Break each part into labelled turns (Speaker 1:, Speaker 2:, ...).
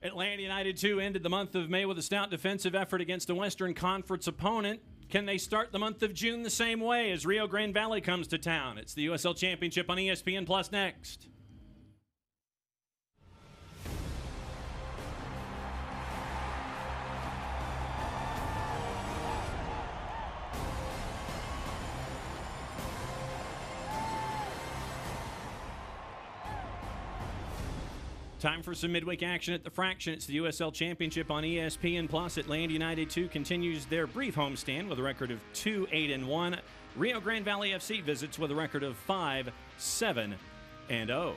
Speaker 1: Atlanta United 2 ended the month of May with a stout defensive effort against a Western Conference opponent. Can they start the month of June the same way as Rio Grande Valley comes to town? It's the USL Championship on ESPN Plus next. Time for some midweek action at the Fraction. It's the USL Championship on ESPN Plus. Atlanta United 2 continues their brief homestand with a record of 2-8-1. Rio Grande Valley FC visits with a record of 5-7-0.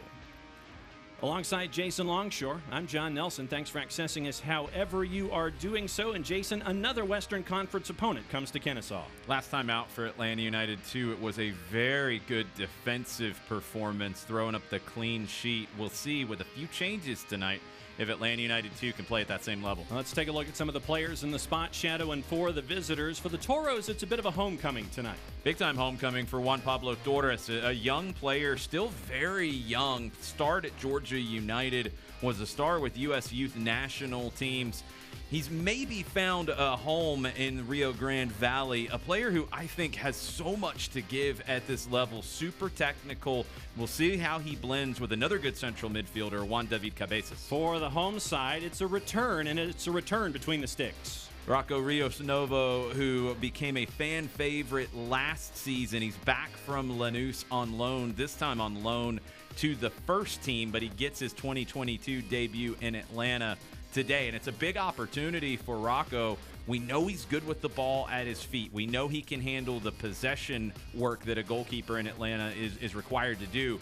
Speaker 1: Alongside Jason Longshore, I'm John Nelson. Thanks for accessing us however you are doing so. And Jason, another Western Conference opponent comes to Kennesaw.
Speaker 2: Last time out for Atlanta United 2, it was a very good defensive performance, throwing up the clean sheet. We'll see with a few changes tonight if Atlanta United 2 can play at that same level.
Speaker 1: Let's take a look at some of the players in the spot shadow and for the visitors. For the Toros, it's a bit of a homecoming tonight.
Speaker 2: Big-time homecoming for Juan Pablo Torres, a young player, still very young. Starred at Georgia United, was a star with U.S. youth national teams. He's maybe found a home in Rio Grande Valley, a player who I think has so much to give at this level, super technical. We'll see how he blends with another good central midfielder, Juan David Cabezas.
Speaker 1: For the home side, it's a return, and it's a return between the sticks.
Speaker 2: Rocco Rios Novo, who became a fan favorite last season. He's back from Lanús on loan, this time on loan to the first team, but he gets his 2022 debut in Atlanta today, and it's a big opportunity for Rocco. We know he's good with the ball at his feet. We know he can handle the possession work that a goalkeeper in Atlanta is required to do.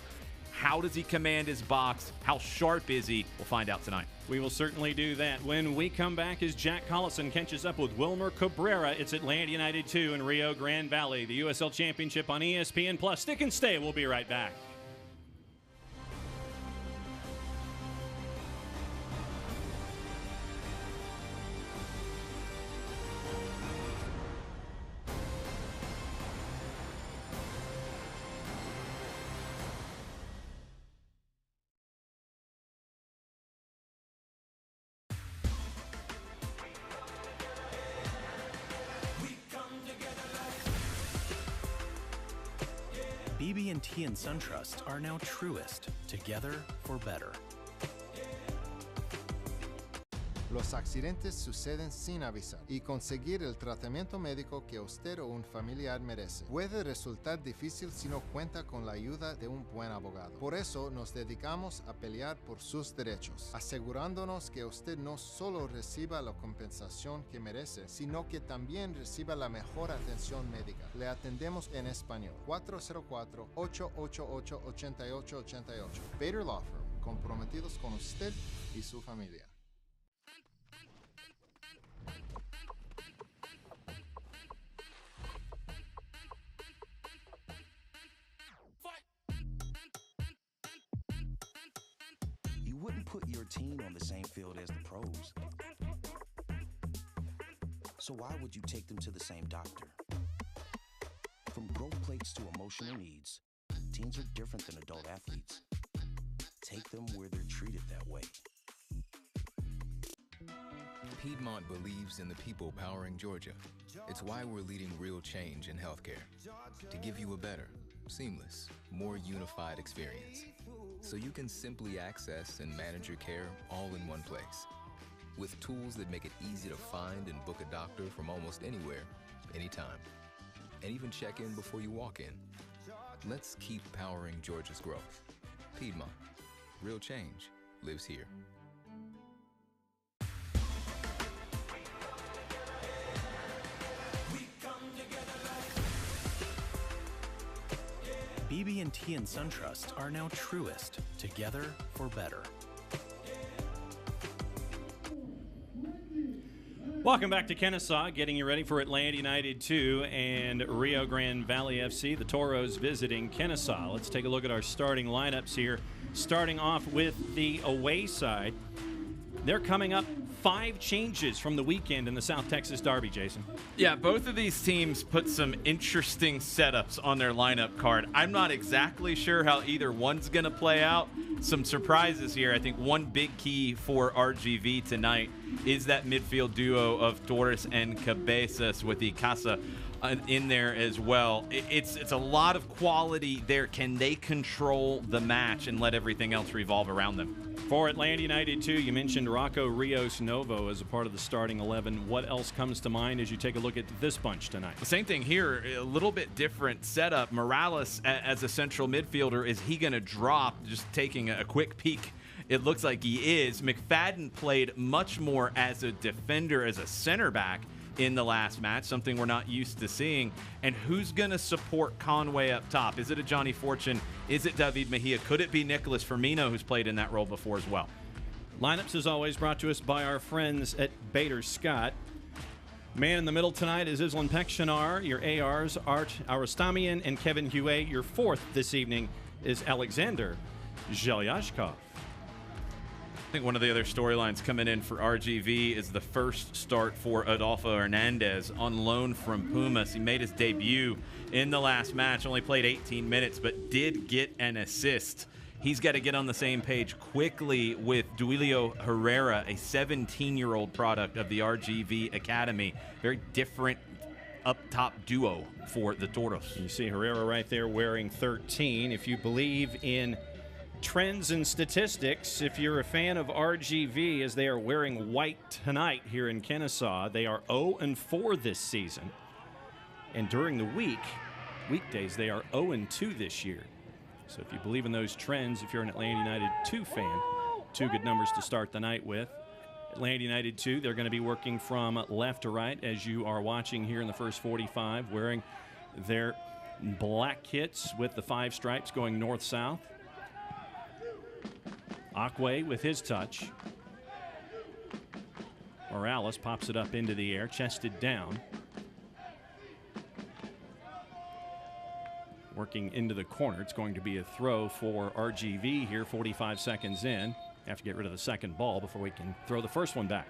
Speaker 2: How does he command his box? How sharp is he? We'll find out tonight.
Speaker 1: We will certainly do that. When we come back, as Jack Collison catches up with Wilmer Cabrera, it's Atlanta United 2 in Rio Grande Valley, the USL Championship on ESPN Plus. Stick and stay. We'll be right back.
Speaker 3: BB&T and SunTrust are now Truest, together for better.
Speaker 4: Los accidentes suceden sin avisar y conseguir el tratamiento médico que usted o un familiar merece puede resultar difícil si no cuenta con la ayuda de un buen abogado. Por eso nos dedicamos a pelear por sus derechos, asegurándonos que usted no solo reciba la compensación que merece, sino que también reciba la mejor atención médica. Le atendemos en español. 404-888-8888. Bader Law Firm, comprometidos con usted y su familia.
Speaker 5: You wouldn't put your team on the same field as the pros. So why would you take them to the same doctor? From growth plates to emotional needs, teens are different than adult athletes. Take them where they're treated that way.
Speaker 6: Piedmont believes in the people powering Georgia. It's why we're leading real change in healthcare, to give you a better, seamless, more unified experience, so you can simply access and manage your care all in one place, with tools that make it easy to find and book a doctor from almost anywhere, anytime, and even check in before you walk in. Let's keep powering Georgia's growth. Piedmont, real change lives here.
Speaker 3: BB&T and SunTrust are now Truest, together for better.
Speaker 1: Welcome back to Kennesaw, getting you ready for Atlanta United 2 and Rio Grande Valley FC. The Toros visiting Kennesaw. Let's take a look at our starting lineups here. Starting off with the away side. They're coming up 5 changes from the weekend in the South Texas Derby, Jason.
Speaker 2: Yeah, both of these teams put some interesting setups on their lineup card. I'm not exactly sure how either one's going to play out. Some surprises here. I think one big key for RGV tonight is that midfield duo of Torres and Cabezas with the Casa in there as well. It's a lot of quality there. Can they control the match and let everything else revolve around them?
Speaker 1: For Atlanta United 2, you mentioned Rocco Rios Novo as a part of the starting 11. What else comes to mind as you take a look at this bunch tonight?
Speaker 2: The same thing here, a little bit different setup. Morales as a central midfielder, is he going to drop? Just taking a quick peek, it looks like he is. McFadden played much more as a defender, as a center back in the last match, something we're not used to seeing. And who's going to support Conway up top? Is it a Johnny Fortune? Is it David Mejia? Could it be Nicholas Firmino, who's played in that role before as well?
Speaker 1: Lineups, as always, brought to us by our friends at Bader Scott. Man in the middle tonight is Islan Pekshanar. Your ARs, Art Arostamian and Kevin Huey. Your fourth this evening is Alexander Zhelyashkov.
Speaker 2: I think one of the other storylines coming in for RGV is the first start for Adolfo Hernandez on loan from Pumas. He made his debut in the last match, only played 18 minutes, but did get an assist. He's got to get on the same page quickly with Duilio Herrera, a 17-year-old product of the RGV Academy. Very different up-top duo for the Toros.
Speaker 1: You see Herrera right there wearing 13. If you believe in trends and statistics, if you're a fan of RGV, as they are wearing white tonight here in Kennesaw, they are 0-4 this season. And during the weekdays, they are 0-2 this year. So if you believe in those trends, if you're an Atlanta United 2 fan, 2 good numbers to start the night with. Atlanta United 2, they're going to be working from left to right, as you are watching here in the first 45, wearing their black kits with the 5 stripes going north-south. Akwe with his touch. Morales pops it up into the air, chested down. Working into the corner. It's going to be a throw for RGV here, 45 seconds in. Have to get rid of the second ball before we can throw the first one back.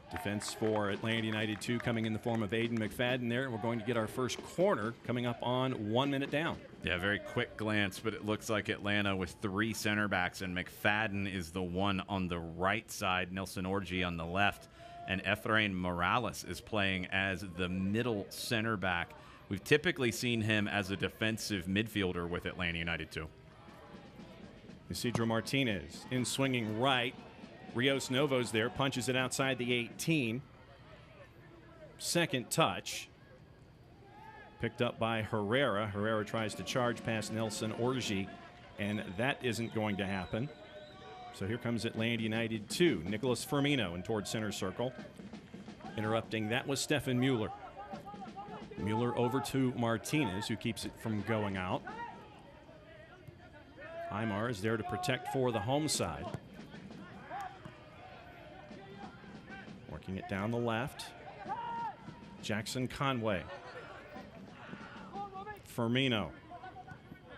Speaker 1: Defense for Atlanta United 2 coming in the form of Aiden McFadden there. We're going to get our first corner coming up on 1 minute down.
Speaker 2: Yeah, very quick glance, but it looks like Atlanta with 3 center backs, and McFadden is the one on the right side, Nelson Orji on the left, and Efrain Morales is playing as the middle center back. We've typically seen him as a defensive midfielder with Atlanta United 2.
Speaker 1: Isidro Martinez in swinging right. Rios Novo's there, punches it outside the 18. Second touch. Picked up by Herrera. Herrera tries to charge past Nelson Orji, and that isn't going to happen. So here comes Atlanta United 2. Nicholas Firmino in towards center circle. Interrupting, that was Stefan Mueller. Mueller over to Martinez, who keeps it from going out. Aymar is there to protect for the home side. Working it down the left. Jackson Conway. Firmino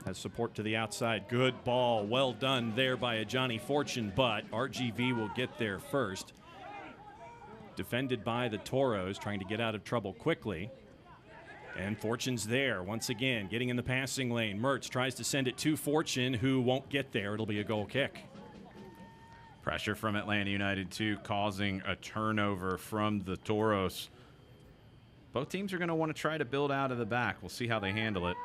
Speaker 1: has support to the outside. Good ball. Well done there by a Johnny Fortune, but RGV will get there first. Defended by the Toros, trying to get out of trouble quickly. And Fortune's there once again, getting in the passing lane. Mertz tries to send it to Fortune, who won't get there. It'll be a goal kick.
Speaker 2: Pressure from Atlanta United 2 causing a turnover from the Toros. Both teams are going to want to try to build out of the back. We'll see how they handle it.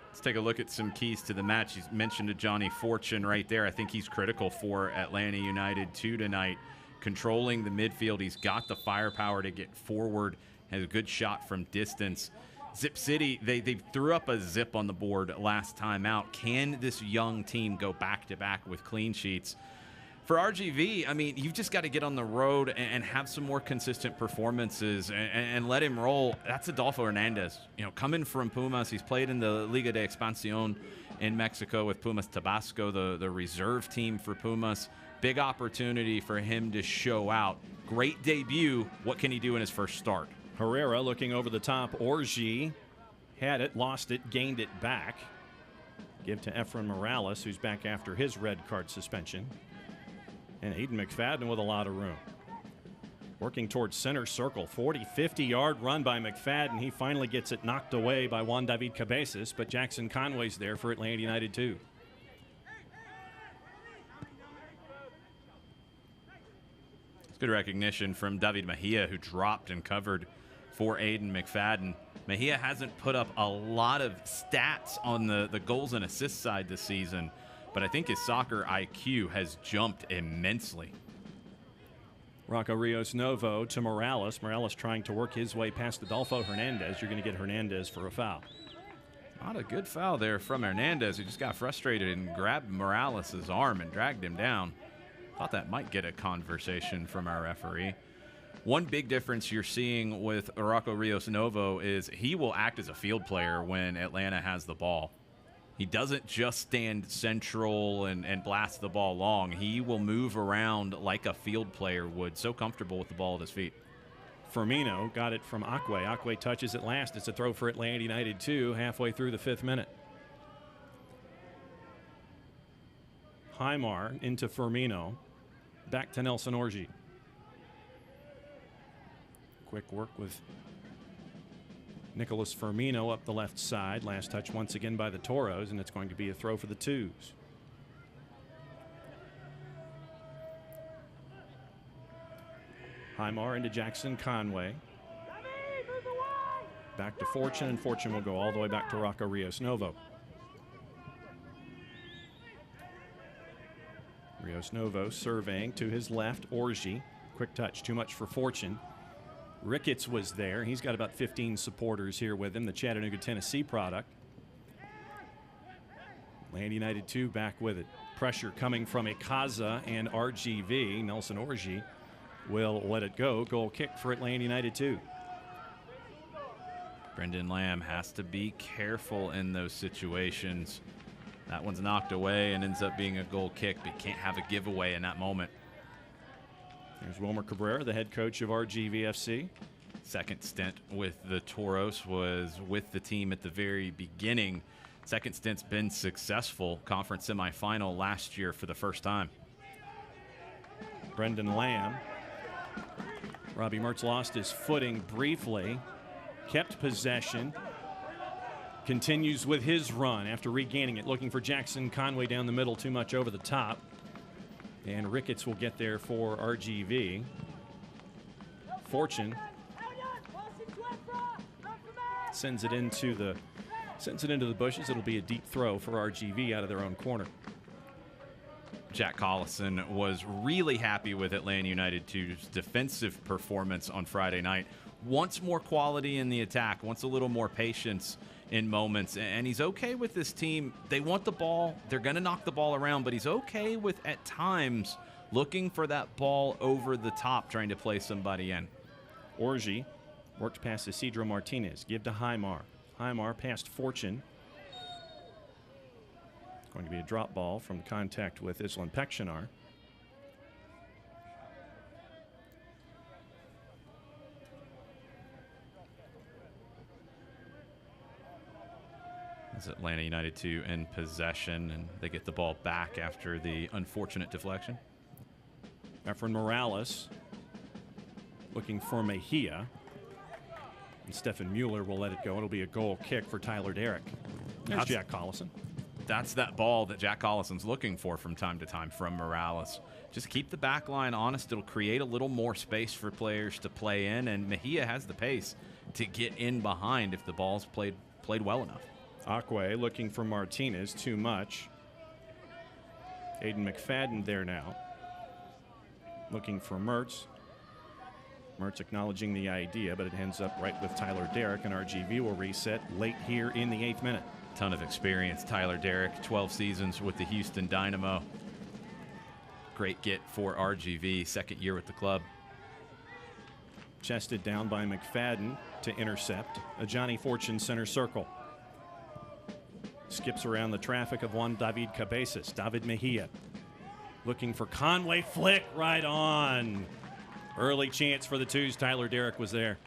Speaker 2: Let's take a look at some keys to the match. He's mentioned a Johnny Fortune right there. I think he's critical for Atlanta United 2 tonight. Controlling the midfield. He's got the firepower to get forward. Has a good shot from distance. Zip City, they threw up a zip on the board last time out. Can this young team go back-to-back with clean sheets? For RGV, I mean, you've just got to get on the road and have some more consistent performances and let him roll. That's Adolfo Hernandez. You know, coming from Pumas, he's played in the Liga de Expansión in Mexico with Pumas Tabasco, the reserve team for Pumas. Big opportunity for him to show out. Great debut. What can he do in his first start?
Speaker 1: Herrera looking over the top. Orji had it, lost it, gained it back. Give to Efren Morales, who's back after his red card suspension. And Aiden McFadden with a lot of room. Working towards center circle. 40, 50-yard run by McFadden. He finally gets it knocked away by Juan David Cabezas, but Jackson Conway's there for Atlanta United 2.
Speaker 2: It's good recognition from David Mejia, who dropped and covered for Aiden McFadden. Mejia hasn't put up a lot of stats on the goals and assists side this season, but I think his soccer IQ has jumped immensely.
Speaker 1: Rocco Rios Novo to Morales. Morales trying to work his way past Adolfo Hernandez. You're going to get Hernandez for a foul.
Speaker 2: Not a good foul there from Hernandez, who just got frustrated and grabbed Morales' arm and dragged him down. Thought that might get a conversation from our referee. One big difference you're seeing with Rocco Rios Novo is he will act as a field player when Atlanta has the ball. He doesn't just stand central and blast the ball long. He will move around like a field player would, so comfortable with the ball at his feet.
Speaker 1: Firmino got it from Akwe. Akwe touches it last. It's a throw for Atlanta United 2 halfway through the 5th minute. Highmar into Firmino. Back to Nelson Orji. Quick work with Nicolas Firmino up the left side. Last touch once again by the Toros, and it's going to be a throw for the Twos. Highmar into Jackson Conway. Back to Fortune, and Fortune will go all the way back to Rocco Rios Novo. Rios Novo surveying to his left. Orji. Quick touch, too much for Fortune. Ricketts was there. He's got about 15 supporters here with him, the Chattanooga, Tennessee product. Atlanta United 2 back with it. Pressure coming from Ikaza and RGV. Nelson Orji will let it go. Goal kick for Atlanta United 2.
Speaker 2: Brendan Lamb has to be careful in those situations. That one's knocked away and ends up being a goal kick, but can't have a giveaway in that moment.
Speaker 1: There's Wilmer Cabrera, the head coach of RGVFC.
Speaker 2: Second stint with the Toros, was with the team at the very beginning. Second stint's been successful. Conference semifinal last year for the first time.
Speaker 1: Brendan Lamb. Robbie Mertz lost his footing briefly. Kept possession. Continues with his run after regaining it. Looking for Jackson Conway down the middle. Too much over the top. And Ricketts will get there for RGV. Fortune sends it into the bushes. It'll be a deep throw for RGV out of their own corner.
Speaker 2: Jack Collison was really happy with Atlanta United 2's defensive performance on Friday night. Wants more quality in the attack, wants a little more patience in moments, and he's okay with this team. They want the ball. They're going to knock the ball around, but he's okay with, at times, looking for that ball over the top, trying to play somebody in.
Speaker 1: Orji worked past Isidro Martinez. Give to Highmar. Highmar past Fortune. It's going to be a drop ball from contact with Islan Pekshinar.
Speaker 2: It's Atlanta United 2 in possession, and they get the ball back after the unfortunate deflection.
Speaker 1: Efren Morales looking for Mejia. And Stefan Mueller will let it go. It'll be a goal kick for Tyler Derrick. There's Jack Collison.
Speaker 2: That's that ball that Jack Collison's looking for from time to time from Morales. Just keep the back line honest. It'll create a little more space for players to play in, and Mejia has the pace to get in behind if the ball's played well enough.
Speaker 1: Akwe looking for Martinez. Too much. Aiden McFadden there now. Looking for Mertz. Mertz acknowledging the idea, but it ends up right with Tyler Derrick, and RGV will reset late here in the 8th minute.
Speaker 2: Ton of experience. Tyler Derrick, 12 seasons with the Houston Dynamo. Great get for RGV, second year with the club.
Speaker 1: Chested down by McFadden to intercept. A Johnny Fortune center circle. Skips around the traffic of Juan David Cabezas. David Mejia looking for Conway. Flick right on. Early chance for the Twos. Tyler Derrick was there.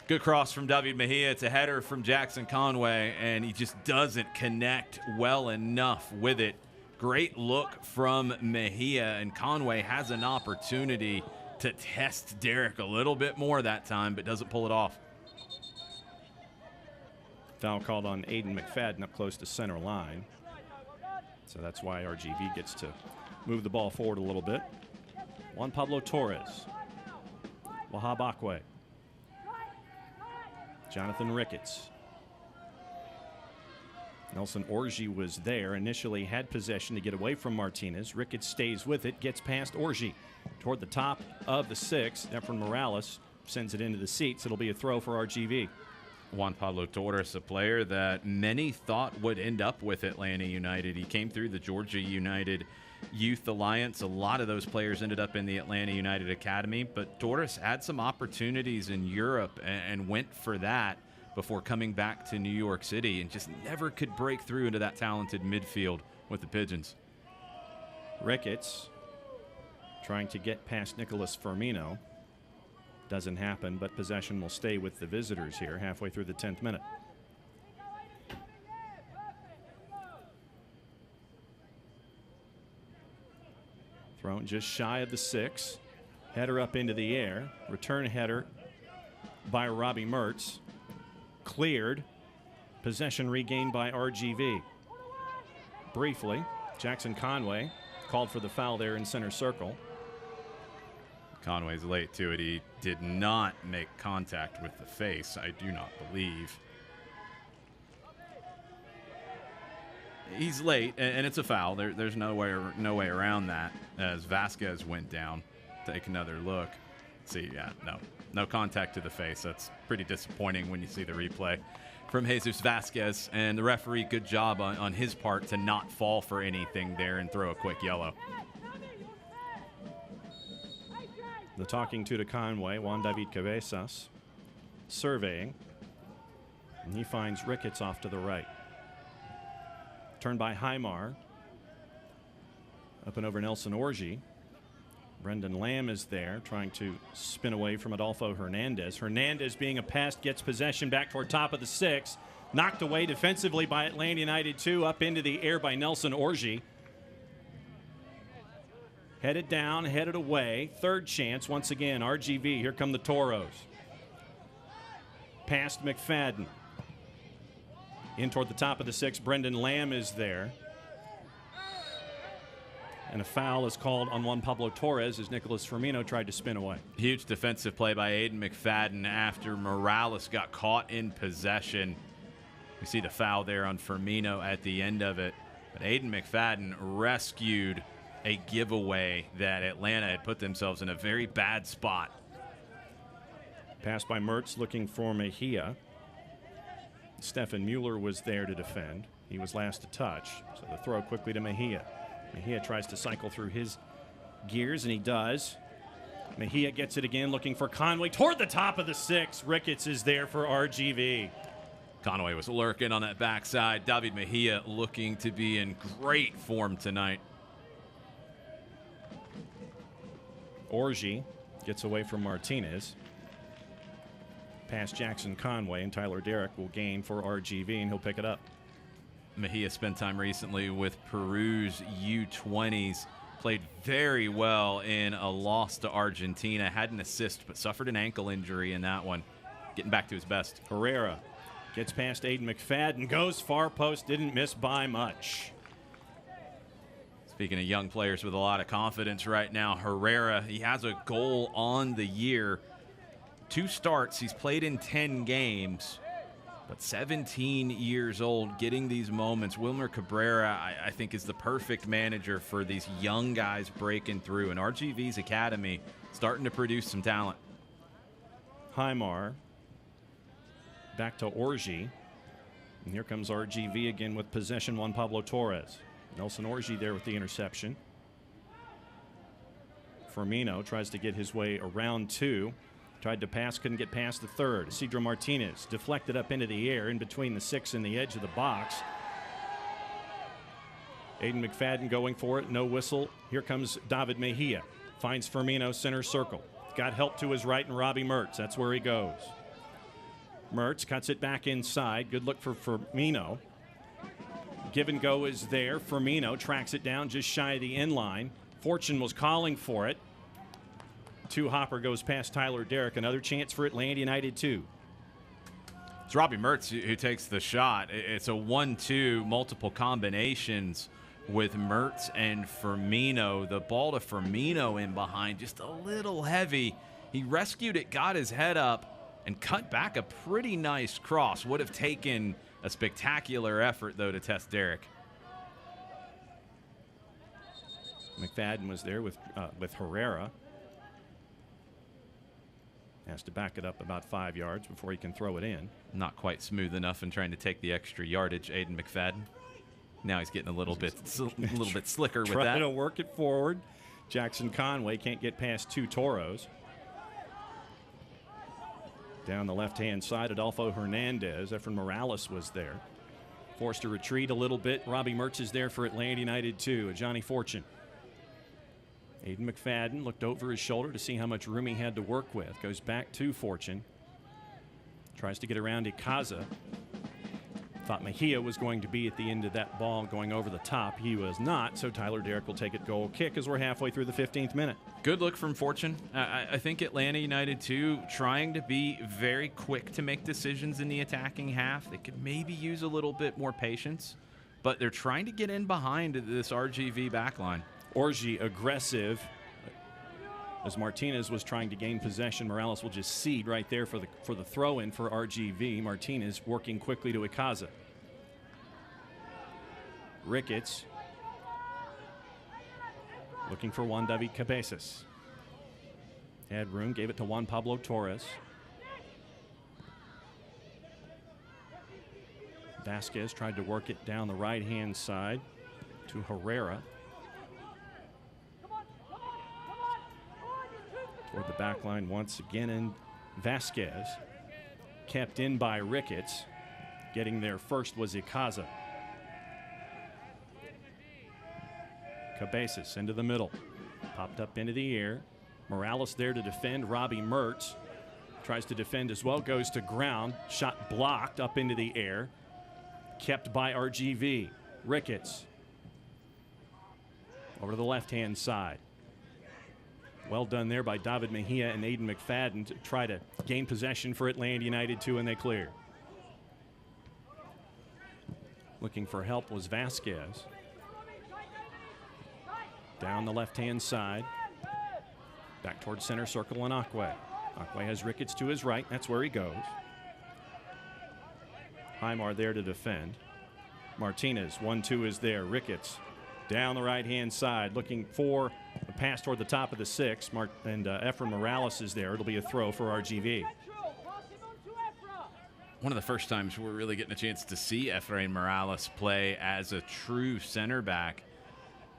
Speaker 2: Good cross from David Mejia. It's a header from Jackson Conway, and he just doesn't connect well enough with it. Great look from Mejia, and Conway has an opportunity to test Derek a little bit more that time, but doesn't pull it off.
Speaker 1: Foul called on Aiden McFadden up close to center line. So that's why RGV gets to move the ball forward a little bit. Juan Pablo Torres. Wahab Akwe. Jonathan Ricketts. Nelson Orji was there, initially had possession to get away from Martinez. Ricketts stays with it, gets past Orji toward the top of the 6. Efren Morales sends it into the seats. It'll be a throw for RGV.
Speaker 2: Juan Pablo Torres, a player that many thought would end up with Atlanta United. He came through the Georgia United Youth Alliance. A lot of those players ended up in the Atlanta United Academy, but Torres had some opportunities in Europe and went for that before coming back to New York City, and just never could break through into that talented midfield with the Pigeons.
Speaker 1: Ricketts trying to get past Nicholas Firmino. Doesn't happen, but possession will stay with the visitors here halfway through the 10th minute. Thrown just shy of the 6. Header up into the air. Return header by Robbie Mertz. Cleared. Possession regained by RGV. Briefly, Jackson Conway called for the foul there in center circle.
Speaker 2: Conway's late to it. He did not make contact with the face, I do not believe. He's late, and it's a foul. There's no way around that, as Vasquez went down. Take another look. See, yeah, no contact to the face. That's pretty disappointing when you see the replay from Jesus Vasquez. And the referee, good job on his part to not fall for anything there and throw a quick yellow.
Speaker 1: The talking to Conway, Juan David Cabezas, surveying. And he finds Ricketts off to the right. Turned by Highmar. Up and over Nelson Orji. Brendan Lamb is there trying to spin away from Adolfo Hernandez. Hernandez being a pass gets possession back toward top of the 6. Knocked away defensively by Atlanta United 2. Up into the air by Nelson Orji. Headed down, headed away. Third chance once again. RGV. Here come the Toros. Past McFadden. In toward the top of the 6. Brendan Lamb is there. And a foul is called on Juan Pablo Torres as Nicholas Firmino tried to spin away.
Speaker 2: Huge defensive play by Aiden McFadden after Morales got caught in possession. You see the foul there on Firmino at the end of it. But Aiden McFadden rescued a giveaway that Atlanta had put themselves in a very bad spot.
Speaker 1: Pass by Mertz looking for Mejia. Stefan Mueller was there to defend. He was last to touch. So the throw quickly to Mejia. Mejia tries to cycle through his gears, and he does. Mejia gets it again, looking for Conway toward the top of the 6. Ricketts is there for RGV.
Speaker 2: Conway was lurking on that backside. David Mejia looking to be in great form tonight.
Speaker 1: Orji gets away from Martinez. Past Jackson Conway, and Tyler Derrick will gain for RGV, and he'll pick it up.
Speaker 2: Mejia spent time recently with Peru's U20s. Played very well in a loss to Argentina. Had an assist, but suffered an ankle injury in that one. Getting back to his best.
Speaker 1: Herrera gets past Aiden McFadden. Goes far post. Didn't miss by much.
Speaker 2: Speaking of young players with a lot of confidence right now, Herrera, he has a goal on the year. 2 starts. He's played in 10 games. But 17 years old, getting these moments. Wilmer Cabrera, I think, is the perfect manager for these young guys breaking through. And RGV's academy starting to produce some talent.
Speaker 1: Highmar back to Orji. And here comes RGV again with possession. Juan Pablo Torres. Nelson Orji there with the interception. Firmino tries to get his way around 2. Tried to pass, couldn't get past the 3rd. Isidro Martinez deflected up into the air in between the 6 and the edge of the box. Aiden McFadden going for it, no whistle. Here comes David Mejia. Finds Firmino center circle. Got help to his right and Robbie Mertz. That's where he goes. Mertz cuts it back inside. Good look for Firmino. Give and go is there. Firmino tracks it down just shy of the inline. Fortune was calling for it. Hopper goes past Tyler Derrick. Another chance for Atlanta United 2.
Speaker 2: It's Robbie Mertz who takes the shot. It's a 1-2, multiple combinations with Mertz and Firmino. The ball to Firmino in behind, just a little heavy. He rescued it, got his head up, and cut back a pretty nice cross. Would have taken a spectacular effort, though, to test Derrick.
Speaker 1: McFadden was there with Herrera. Has to back it up about 5 yards before he can throw it in.
Speaker 2: Not quite smooth enough in trying to take the extra yardage, Aiden McFadden. Now he's getting a little bit slicker with that.
Speaker 1: Trying to work it forward. Jackson Conway can't get past 2 Toros. Down the left-hand side, Adolfo Hernandez. Efren Morales was there. Forced to retreat a little bit. Robbie Mertz is there for Atlanta United 2. Johnny Fortune. Aiden McFadden looked over his shoulder to see how much room he had to work with. Goes back to Fortune. Tries to get around Ikaza. Thought Mejia was going to be at the end of that ball going over the top. He was not, so Tyler Derrick will take it goal kick as we're halfway through the 15th minute.
Speaker 2: Good look from Fortune. I think Atlanta United 2 trying to be very quick to make decisions in the attacking half. They could maybe use a little bit more patience, but they're trying to get in behind this RGV backline.
Speaker 1: Orji aggressive as Martinez was trying to gain possession. Morales will just cede right there for the throw-in for RGV. Martinez working quickly to Ikaza. Ricketts looking for Juan David Cabezas. Had room, gave it to Juan Pablo Torres. Vasquez tried to work it down the right-hand side to Herrera. Toward the back line once again, and Vasquez kept in by Ricketts. Getting there first was Ikaza. Cabezas into the middle. Popped up into the air. Morales there to defend. Robbie Mertz tries to defend as well. Goes to ground. Shot blocked up into the air. Kept by RGV. Ricketts. Over to the left-hand side. Well done there by David Mejia and Aiden McFadden to try to gain possession for Atlanta United 2, and they clear. Looking for help was Vasquez. Down the left-hand side. Back towards center circle and Akwe. Akwe has Ricketts to his right. That's where he goes. Highmar there to defend. Martinez, 1-2 is there. Ricketts down the right-hand side looking for a pass toward the top of the 6. Efren Morales is there. It'll be a throw for RGV.
Speaker 2: One of the first times we're really getting a chance to see Efren Morales play as a true center back.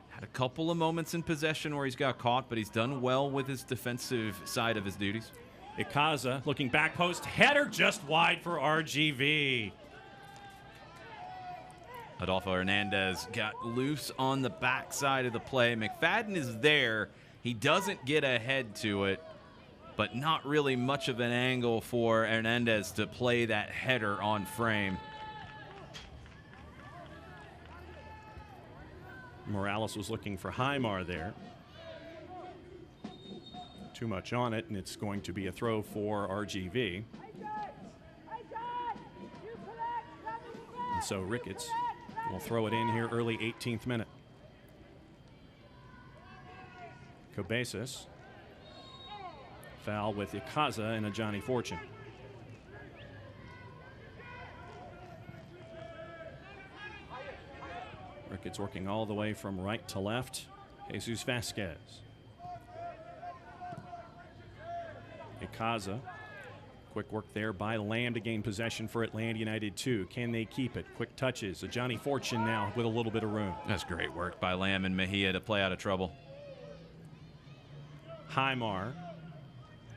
Speaker 2: Had a couple of moments in possession where he's got caught, but he's done well with his defensive side of his duties.
Speaker 1: Ikaza looking back post. Header just wide for RGV.
Speaker 2: Adolfo Hernandez got loose on the backside of the play. McFadden is there. He doesn't get ahead to it, but not really much of an angle for Hernandez to play that header on frame.
Speaker 1: Morales was looking for Highmar there. Too much on it, and it's going to be a throw for RGV. And so Ricketts will throw it in here early 18th minute. Cabezas. Foul with Ikaza and a Johnny Fortune. Ricketts working all the way from right to left. Jesus Vasquez. Ikaza. Quick work there by Lamb to gain possession for Atlanta United 2. Can they keep it? Quick touches. A Johnny Fortune now with a little bit of room.
Speaker 2: That's great work by Lamb and Mejia to play out of trouble.
Speaker 1: Highmar.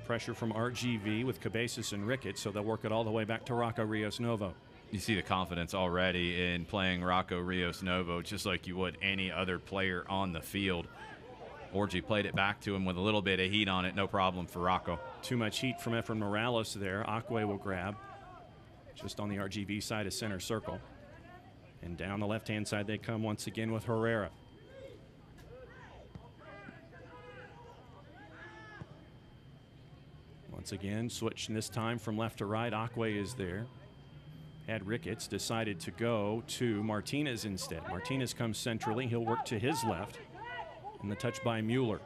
Speaker 1: Pressure from RGV with Cabezas and Ricketts, so they'll work it all the way back to Rocco Rios Novo.
Speaker 2: You see the confidence already in playing Rocco Rios Novo, just like you would any other player on the field. Orji played it back to him with a little bit of heat on it. No problem for Rocco.
Speaker 1: Too much heat from Efren Morales there. Akwe will grab. just on the RGV side of center circle. And down the left-hand side they come once again with Herrera. Once again, switching this time from left to right. Akwe is there. Had Ricketts, decided to go to Martinez instead. Martinez comes centrally. He'll work to his left. And the touch by Mueller.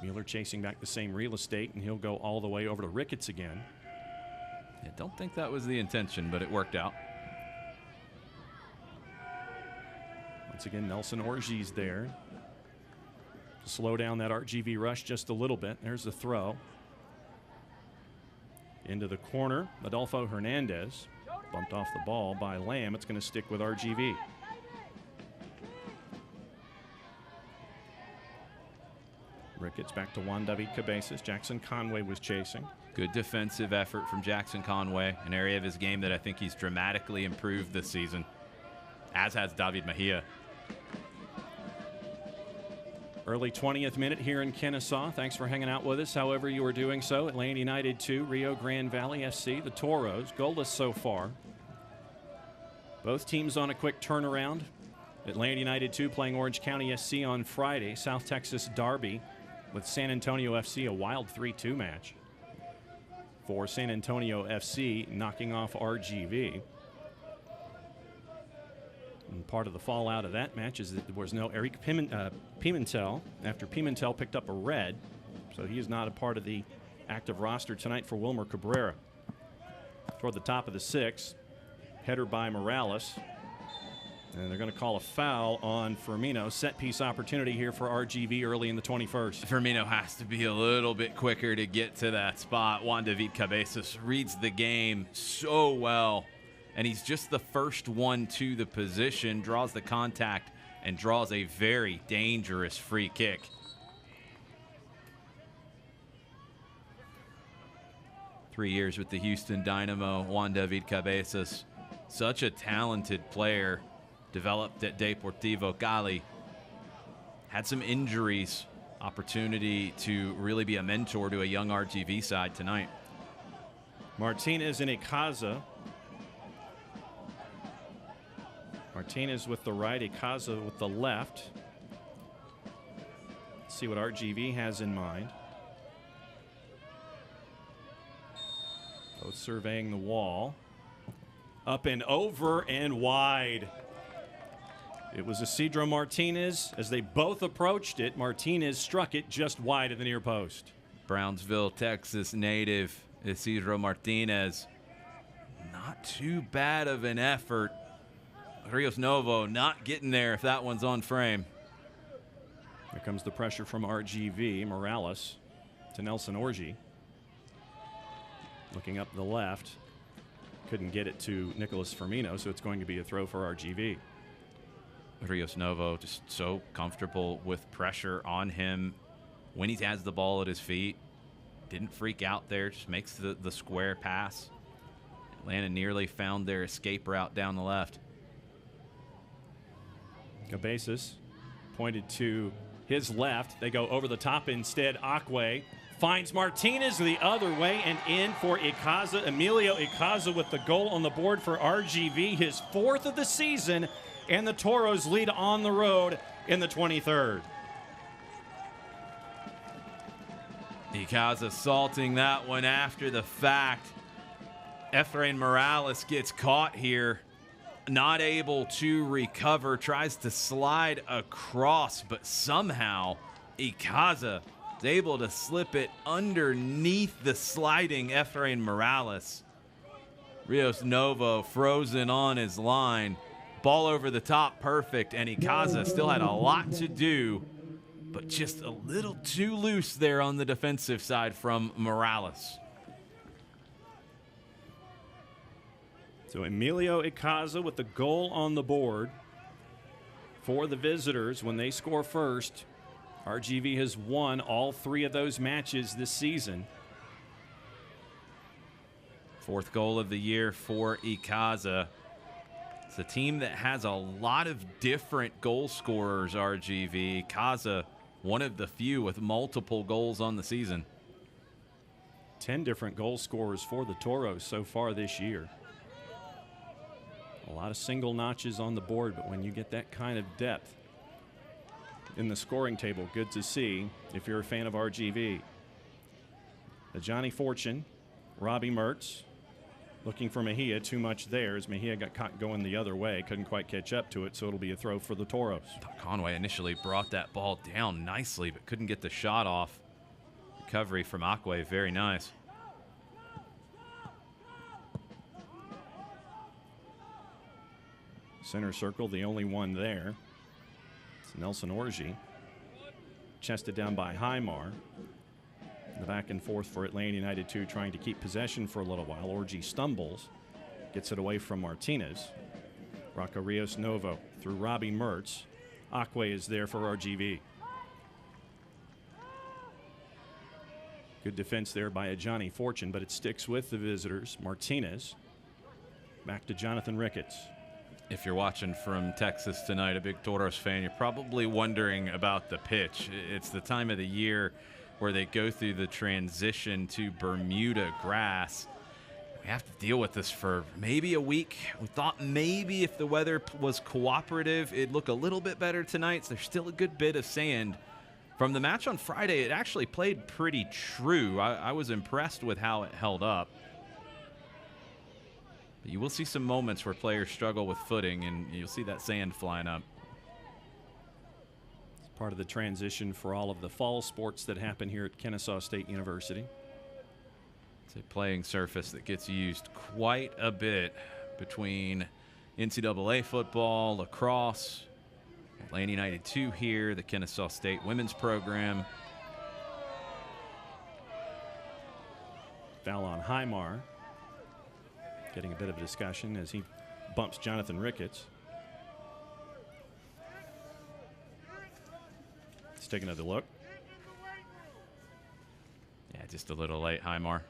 Speaker 1: Mueller chasing back the same real estate, and he'll go all the way over to Ricketts again.
Speaker 2: I don't think that was the intention, but it worked out.
Speaker 1: Once again, Nelson Orji's there to slow down that RGV rush just a little bit. There's the throw. Into the corner, Adolfo Hernandez. Bumped off the ball by Lamb. It's going to stick with RGV. Ricketts back to Juan David Cabezas. Jackson Conway was chasing.
Speaker 2: Good defensive effort from Jackson Conway, an area of his game that I think he's dramatically improved this season, as has David Mejia.
Speaker 1: Early 20th minute here in Kennesaw. Thanks for hanging out with us, however you are doing so. Atlanta United 2, Rio Grande Valley FC, the Toros. Goalless so far. Both teams on a quick turnaround. Atlanta United 2 playing Orange County SC on Friday. South Texas Derby with San Antonio FC, a wild 3-2 match. For San Antonio FC, knocking off RGV. And part of the fallout of that match is that there was no Eric Pimentel after Pimentel picked up a red. So he is not a part of the active roster tonight for Wilmer Cabrera. Toward the top of the sixth, header by Morales. And they're going to call a foul on Firmino. Set piece opportunity here for RGV early in the 21st.
Speaker 2: Firmino has to be a little bit quicker to get to that spot. Juan David Cabezas reads the game so well. And he's just the first one to the position, draws the contact, and draws a very dangerous free kick. Three years with the Houston Dynamo, Juan David Cabezas, such a talented player, developed at Deportivo Cali. Had some injuries, opportunity to really be a mentor to a young RGV side tonight.
Speaker 1: Martinez and Ikaza. Martinez with the right, Ikaza with the left. Let's see what RGV has in mind. Both surveying the wall. Up and over and wide. It was Isidro Martinez. As they both approached it, Martinez struck it just wide of the near post.
Speaker 2: Brownsville, Texas native Isidro Martinez. Not too bad of an effort. Rios Novo not getting there if that one's on frame.
Speaker 1: Here comes the pressure from RGV. Morales to Nelson Orji. Looking up the left. Couldn't get it to Nicholas Firmino, so it's going to be a throw for RGV.
Speaker 2: Rios Novo just so comfortable with pressure on him when he has the ball at his feet. Didn't freak out there, just makes the square pass. Atlanta nearly found their escape route down the left.
Speaker 1: Cabezas pointed to his left. They go over the top instead. Akwe finds Martinez the other way and in for Ikaza. Emilio Ikaza with the goal on the board for RGV, his fourth of the season, and the Toros lead on the road in the 23rd.
Speaker 2: Ikaza salting that one after the fact. Efrain Morales gets caught here. Not able to recover, tries to slide across, but somehow Ikaza is able to slip it underneath the sliding Efrain Morales. Rios Novo frozen on his line. Ball over the top, perfect, and Ikaza still had a lot to do, but just a little too loose there on the defensive side from Morales.
Speaker 1: So Emilio Ikaza with the goal on the board for the visitors when they score first. RGV has won all three of those matches this season.
Speaker 2: Fourth goal of the year for Ikaza. It's a team that has a lot of different goal scorers, RGV. Ikaza, one of the few with multiple goals on the season.
Speaker 1: 10 different goal scorers for the Toros so far this year. A lot of single notches on the board, but when you get that kind of depth in the scoring table, good to see if you're a fan of RGV. The Johnny Fortune, Robbie Mertz, looking for Mejia. Too much there as Mejia got caught going the other way. Couldn't quite catch up to it, so it'll be a throw for the Toros.
Speaker 2: Conway initially brought that ball down nicely, but couldn't get the shot off. Recovery from Akwe, very nice.
Speaker 1: Center circle, the only one there. It's Nelson Orji. Chested down by Highmar. The back and forth for Atlanta United 2, trying to keep possession for a little while. Orji stumbles, gets it away from Martinez. Rocco Rios Novo through Robbie Mertz. Akwe is there for RGV. Good defense there by a Johnny Fortune, but it sticks with the visitors. Martinez back to Jonathan Ricketts.
Speaker 2: If you're watching from Texas tonight, a big Toros fan, you're probably wondering about the pitch. It's the time of the year where they go through the transition to Bermuda grass. We have to deal with this for maybe a week. We thought maybe if the weather was cooperative, it'd look a little bit better tonight. So there's still a good bit of sand. From the match on Friday, it actually played pretty true. I was impressed with how it held up. But you will see some moments where players struggle with footing, and you'll see that sand flying up.
Speaker 1: It's part of the transition for all of the fall sports that happen here at Kennesaw State University.
Speaker 2: It's a playing surface that gets used quite a bit between NCAA football, lacrosse, Atlanta United 2 here, the Kennesaw State women's program.
Speaker 1: Foul on Highmar. Getting a bit of a discussion as he bumps Jonathan Ricketts. Let's take another look.
Speaker 2: Yeah, just a little late, Highmar.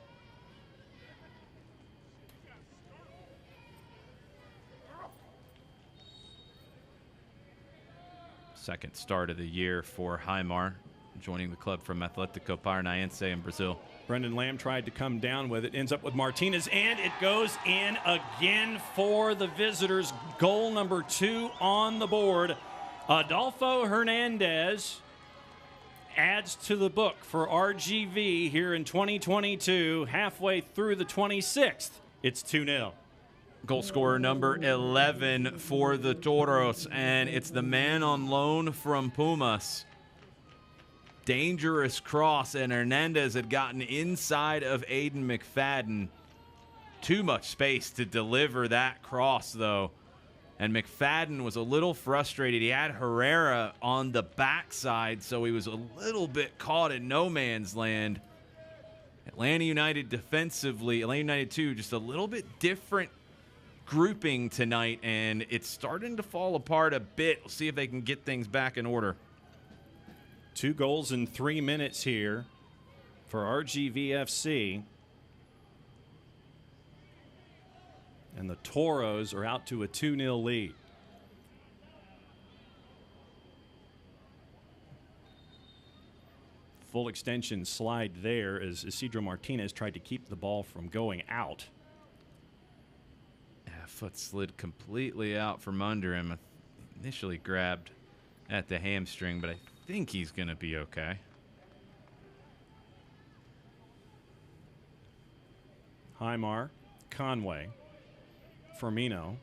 Speaker 2: Second start of the year for Highmar, joining the club from Atletico Paranaense in Brazil.
Speaker 1: Brendan Lamb tried to come down with it, ends up with Martinez, and it goes in again for the visitors. Goal number 2 on the board. Adolfo Hernandez adds to the book for RGV here in 2022. Halfway through the 26th, it's 2-0.
Speaker 2: Goal scorer number 11 for the Toros, and it's the man on loan from Pumas. Dangerous cross, and Hernandez had gotten inside of Aiden McFadden. Too much space to deliver that cross, though. And McFadden was a little frustrated. He had Herrera on the backside, so he was a little bit caught in no man's land. Atlanta United defensively, Atlanta United 2, just a little bit different grouping tonight, and it's starting to fall apart a bit. We'll see if they can get things back in order.
Speaker 1: 2 goals in 3 minutes here for RGVFC. And the Toros are out to a 2-0 lead. Full extension slide there as Isidro Martinez tried to keep the ball from going out.
Speaker 2: Foot slid completely out from under him. Initially grabbed at the hamstring, but I think he's going to be okay.
Speaker 1: Highmar, Conway, Firmino.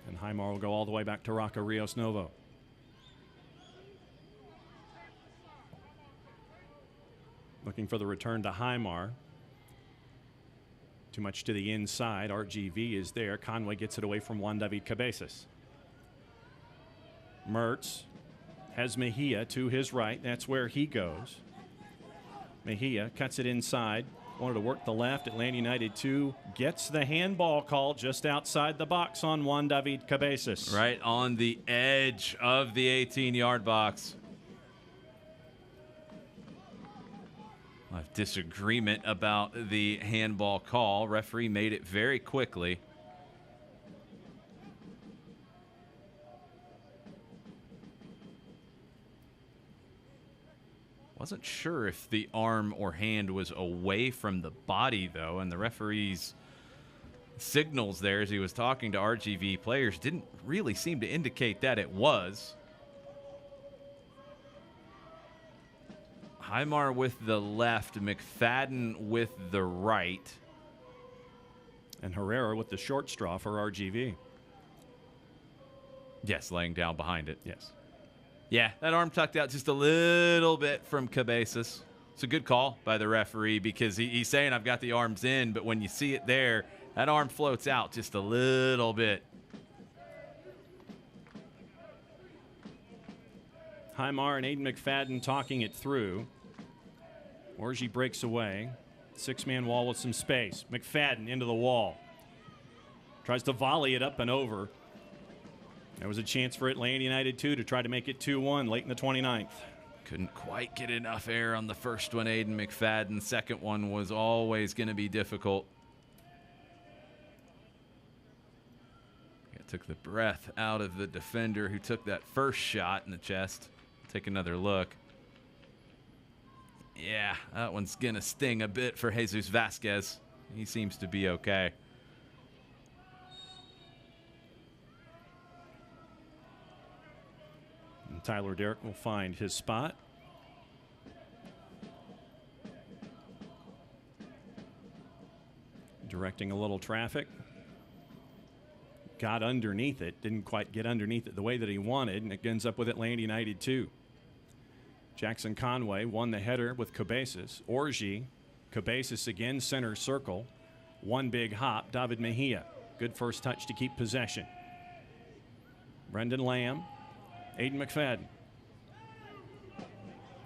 Speaker 1: And Highmar will go all the way back to Rocco Rios Novo. Looking for the return to Highmar. Too much to the inside. RGV is there. Conway gets it away from Juan David Cabezas. Mertz has Mejia to his right. That's where he goes. Mejia cuts it inside. Wanted to work the left. Atlanta United 2 gets the handball call just outside the box on Juan David Cabezas.
Speaker 2: Right on the edge of the 18-yard box. Disagreement about the handball call. Referee made it very quickly. Wasn't sure if the arm or hand was away from the body, though, and the referee's signals there as he was talking to RGV players didn't really seem to indicate that it was. Highmar with the left, McFadden with the right.
Speaker 1: And Herrera with the short straw for RGV.
Speaker 2: Yes, laying down behind it.
Speaker 1: Yes.
Speaker 2: Yeah, that arm tucked out just a little bit from Cabezas. It's a good call by the referee because he's saying I've got the arms in, but when you see it there, that arm floats out just a little bit.
Speaker 1: Highmar and Aiden McFadden talking it through. Orji breaks away. Six-man wall with some space. McFadden into the wall. Tries to volley it up and over. There was a chance for Atlanta United 2 to try to make it 2-1 late in the 29th.
Speaker 2: Couldn't quite get enough air on the first one, Aiden McFadden. Second one was always going to be difficult. It took the breath out of the defender who took that first shot in the chest. Take another look. Yeah, that one's going to sting a bit for Jesus Vasquez. He seems to be okay.
Speaker 1: And Tyler Derrick will find his spot. Directing a little traffic. Got underneath it. Didn't quite get underneath it the way that he wanted, and it ends up with Atlanta United 2. Jackson Conway won the header with Cabezas. Orji, Cabezas again, center circle. One big hop, David Mejia. Good first touch to keep possession. Brendan Lamb, Aiden McFadden.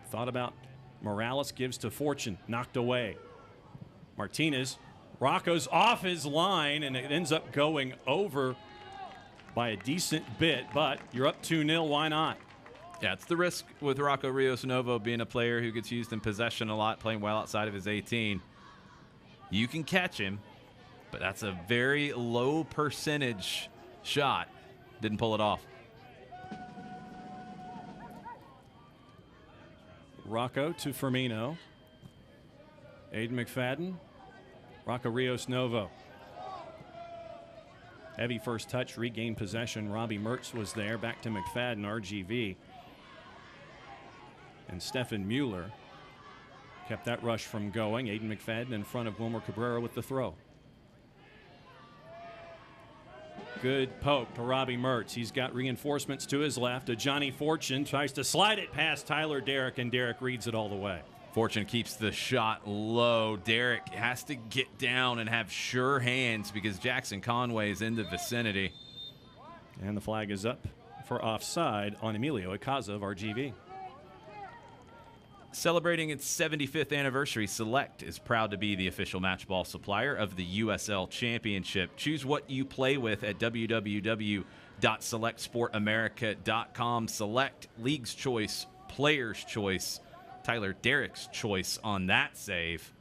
Speaker 1: Thought about Morales, gives to Fortune, knocked away. Martinez, Rocco's off his line, and it ends up going over by a decent bit, but you're up 2-0, why not?
Speaker 2: Yeah, it's the risk with Rocco Rios Novo being a player who gets used in possession a lot, playing well outside of his 18. You can catch him, but that's a very low percentage shot. Didn't pull it off.
Speaker 1: Rocco to Firmino. Aiden McFadden. Rocco Rios Novo. Heavy first touch, regained possession. Robbie Mertz was there. Back to McFadden, RGV. And Stefan Mueller kept that rush from going. Aiden McFadden in front of Wilmer Cabrera with the throw. Good poke to Robbie Mertz. He's got reinforcements to his left. A Johnny Fortune tries to slide it past Tyler Derrick, and Derrick reads it all the way.
Speaker 2: Fortune keeps the shot low. Derrick has to get down and have sure hands because Jackson Conway is in the vicinity.
Speaker 1: And the flag is up for offside on Emilio Icaza of RGV.
Speaker 2: Celebrating its 75th anniversary, Select is proud to be the official match ball supplier of the USL Championship. Choose what you play with at www.selectsportamerica.com. Select, League's choice, player's choice. Tyler Derrick's choice on that save.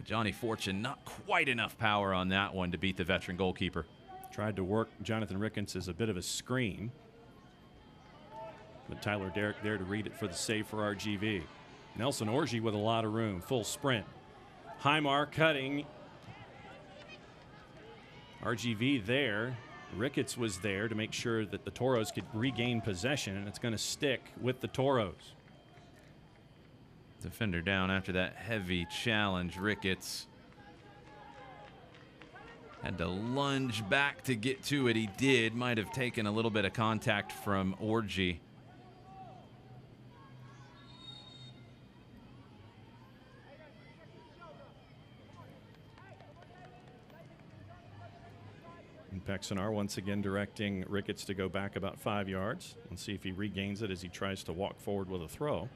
Speaker 2: Johnny Fortune, not quite enough power on that one to beat the veteran goalkeeper.
Speaker 1: Tried to work Jonathan Rickens as a bit of a screen. But Tyler Derrick there to read it for the save for RGV. Nelson Orji with a lot of room, full sprint. Highmar cutting. RGV there. Ricketts was there to make sure that the Toros could regain possession, and it's going to stick with the Toros.
Speaker 2: Defender down after that heavy challenge. Ricketts had to lunge back to get to it. He did. Might have taken a little bit of contact from Orji.
Speaker 1: Pexonar once again directing Ricketts to go back about 5 yards and see if he regains it as he tries to walk forward with a throw.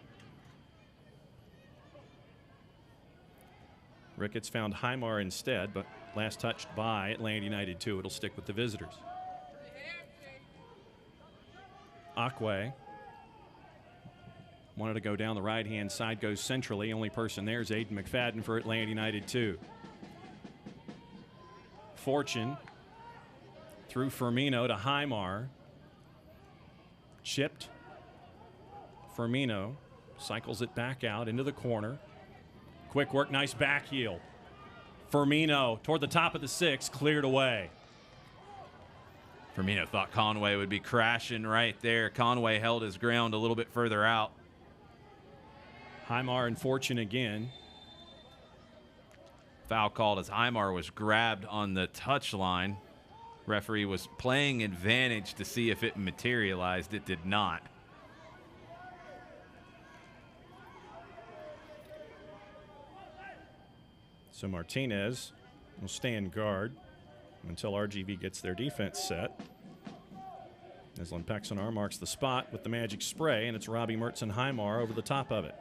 Speaker 1: Ricketts found Highmar instead, but last touched by Atlanta United 2. It'll stick with the visitors. Akwe wanted to go down the right-hand side, goes centrally. Only person there is Aiden McFadden for Atlanta United 2. Fortune through Firmino to Highmar. Chipped. Firmino cycles it back out into the corner. Quick work, nice back heel. Firmino toward the top of the 6, cleared away.
Speaker 2: Firmino thought Conway would be crashing right there. Conway held his ground a little bit further out.
Speaker 1: Highmar and Fortune again.
Speaker 2: Foul called as Highmar was grabbed on the touch line. Referee was playing advantage to see if it materialized. It did not.
Speaker 1: So Martinez will stand guard until RGV gets their defense set. Island Pexonar marks the spot with the magic spray, and it's Robbie Mertz and Highmar over the top of it.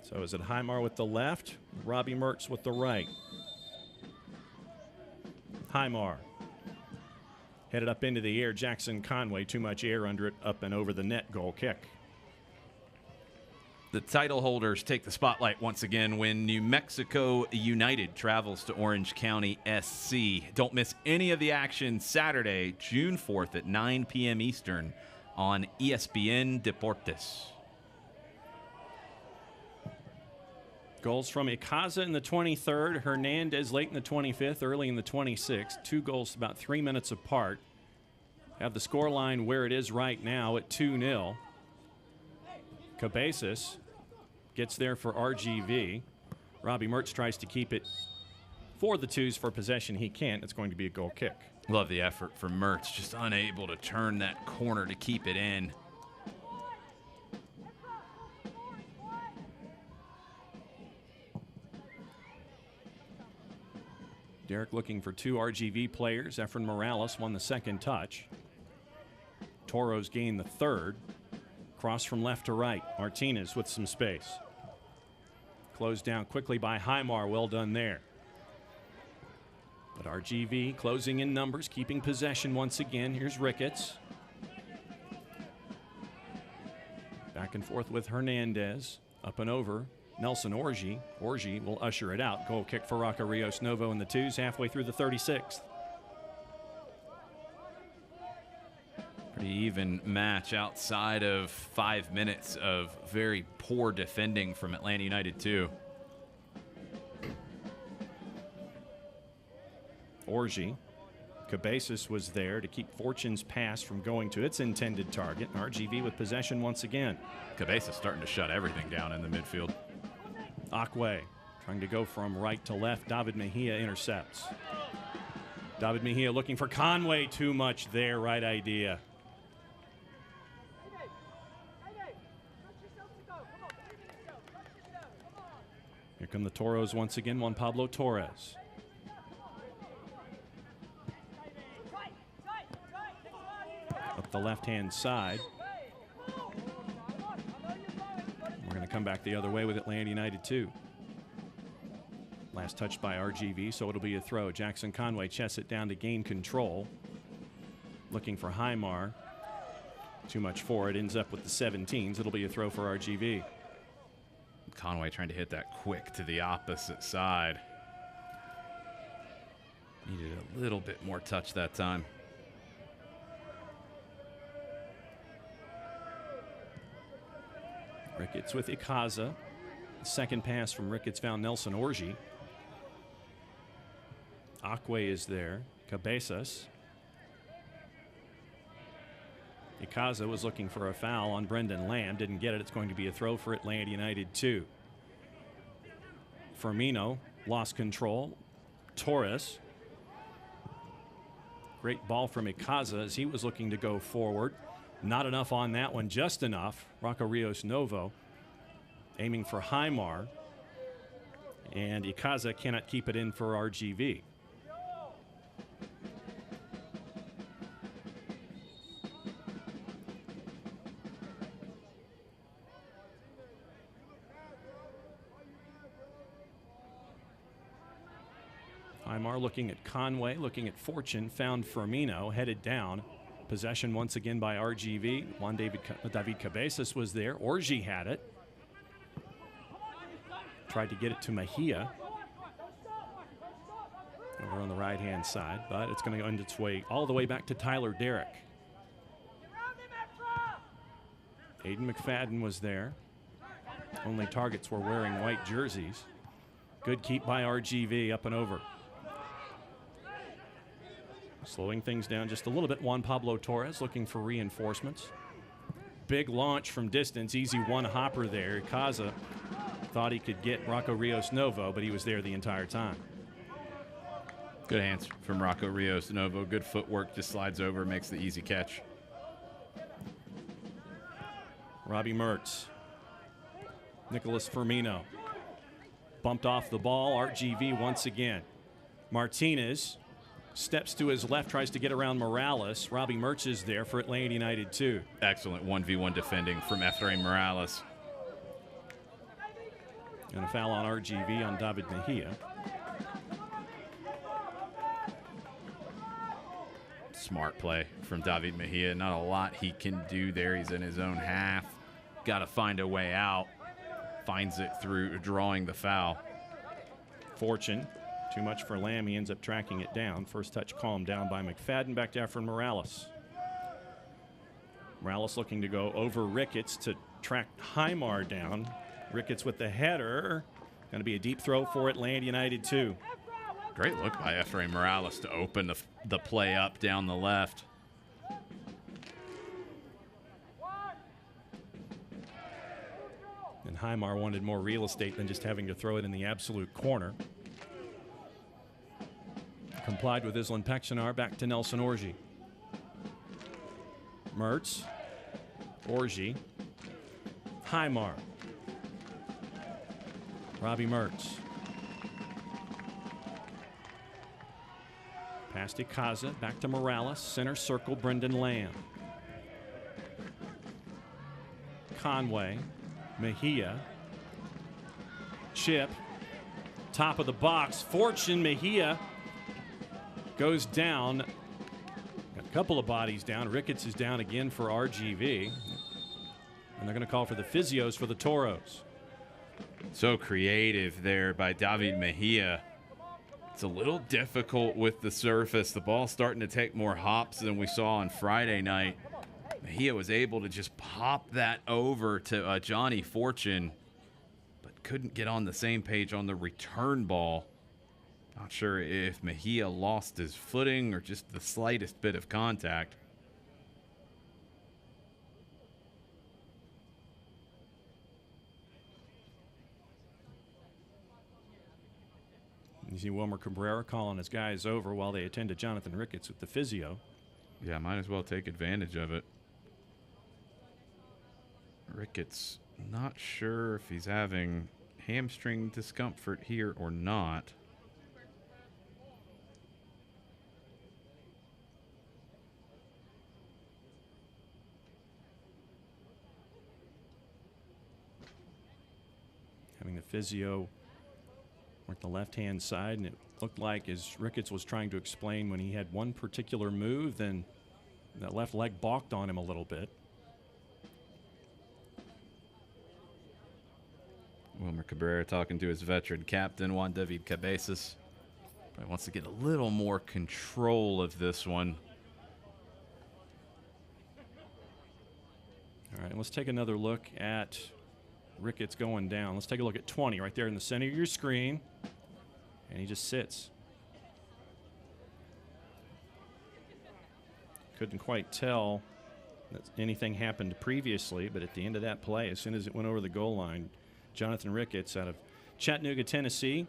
Speaker 1: So is it Highmar with the left, Robbie Mertz with the right? Highmar headed up into the air. Jackson Conway, too much air under it, up and over the net, goal kick.
Speaker 2: The title holders take the spotlight once again when New Mexico United travels to Orange County SC. Don't miss any of the action Saturday, June 4th at 9 p.m. Eastern on ESPN Deportes.
Speaker 1: Goals from Icaza in the 23rd, Hernandez late in the 25th, early in the 26th. 2 goals about 3 minutes apart. Have the scoreline where it is right now at 2-0. Cabezas gets there for RGV. Robbie Mertz tries to keep it for the twos for possession. He can't. It's going to be a goal kick.
Speaker 2: Love the effort from Mertz, just unable to turn that corner to keep it in.
Speaker 1: Derek looking for 2 RGV players. Efren Morales won the second touch. Toros gained the third. Cross from left to right. Martinez with some space. Closed down quickly by Highmar. Well done there. But RGV closing in numbers, keeping possession once again. Here's Ricketts. Back and forth with Hernandez. Up and over. Nelson Orji. Orji will usher it out. Goal kick for Rocco Rios Novo in the twos, halfway through the 36th.
Speaker 2: Pretty even match outside of 5 minutes of very poor defending from Atlanta United too.
Speaker 1: Orji. Cabezas was there to keep Fortune's pass from going to its intended target. RGV with possession once again.
Speaker 2: Cabezas starting to shut everything down in the midfield.
Speaker 1: Akwe trying to go from right to left. David Mejia intercepts. David Mejia looking for Conway. Too much there. Right idea. Here come the Toros once again. Juan Pablo Torres. Up the left-hand side. We're going to come back the other way with Atlanta United too. Last touch by RGV, so it'll be a throw. Jackson Conway chests it down to gain control. Looking for Highmar. Too much for it. Ends up with the 17s. It'll be a throw for RGV.
Speaker 2: Conway trying to hit that quick to the opposite side. Needed a little bit more touch that time.
Speaker 1: Ricketts with Icaza. Second pass from Ricketts found Nelson Orji. Akwe is there. Cabezas. Icaza was looking for a foul on Brendan Lamb. Didn't get it. It's going to be a throw for Atlanta United 2. Firmino lost control. Torres. Great ball from Icaza as he was looking to go forward. Not enough on that one, just enough. Rocco Rios Novo aiming for Highmar. And Icaza cannot keep it in for RGV. Highmar looking at Conway, looking at Fortune, found Firmino, headed down. Possession once again by RGV. David Cabezas was there. Orji had it. Tried to get it to Mejia. Over on the right-hand side, but it's going to end its way all the way back to Tyler Derrick. Aiden McFadden was there. Only targets were wearing white jerseys. Good keep by RGV, up and over. Slowing things down just a little bit, Juan Pablo Torres looking for reinforcements. Big launch from distance, easy one hopper there. Kaza thought he could get Rocco Rios Novo, but he was there the entire time.
Speaker 2: Good hands from Rocco Rios Novo. Good footwork, just slides over, makes the easy catch.
Speaker 1: Robbie Mertz. Nicholas Firmino. Bumped off the ball. RGV once again. Martinez steps to his left, tries to get around Morales. Robbie Mertz is there for Atlanta United 2.
Speaker 2: Excellent 1v1 defending from Efrain Morales.
Speaker 1: And a foul on RGV on David Mejia.
Speaker 2: Smart play from David Mejia. Not a lot he can do there. He's in his own half. Got to find a way out. Finds it through drawing the foul.
Speaker 1: Fortune. Too much for Lamb. He ends up tracking it down. First touch calmed down by McFadden. Back to Efrain Morales. Morales looking to go over Ricketts to track Highmar down. Ricketts with the header. Going to be a deep throw for Atlanta United 2.
Speaker 2: Great look by Efrain Morales to open the play up down the left.
Speaker 1: And Highmar wanted more real estate than just having to throw it in the absolute corner. Complied with Islan Peksanar. Back to Nelson Orji. Mertz. Orji. Highmar. Robbie Mertz. Past Ikaza. Back to Morales. Center circle. Brendan Lamb. Conway. Mejia. Chip. Top of the box. Fortune. Mejia goes down. Got a couple of bodies down. Ricketts is down again for RGV. And they're going to call for the physios for the Toros.
Speaker 2: So creative there by David Mejia. It's a little difficult with the surface. The ball's starting to take more hops than we saw on Friday night. Mejia was able to just pop that over to Johnny Fortune, but couldn't get on the same page on the return ball. Not sure if Mejia lost his footing or just the slightest bit of contact.
Speaker 1: You see Wilmer Cabrera calling his guys over while they attend to Jonathan Ricketts with the physio.
Speaker 2: Yeah, might as well take advantage of it. Ricketts, not sure if he's having hamstring discomfort here or not.
Speaker 1: Having the physio work the left-hand side, and it looked like as Ricketts was trying to explain when he had one particular move, then that left leg balked on him a little bit.
Speaker 2: Wilmer Cabrera talking to his veteran captain, Juan David Cabezas. Probably wants to get a little more control of this one.
Speaker 1: All right, let's take another look at Ricketts going down. Let's take a look at 20 right there in the center of your screen. And he just sits. Couldn't quite tell that anything happened previously, but at the end of that play, as soon as it went over the goal line, Jonathan Ricketts out of Chattanooga, Tennessee,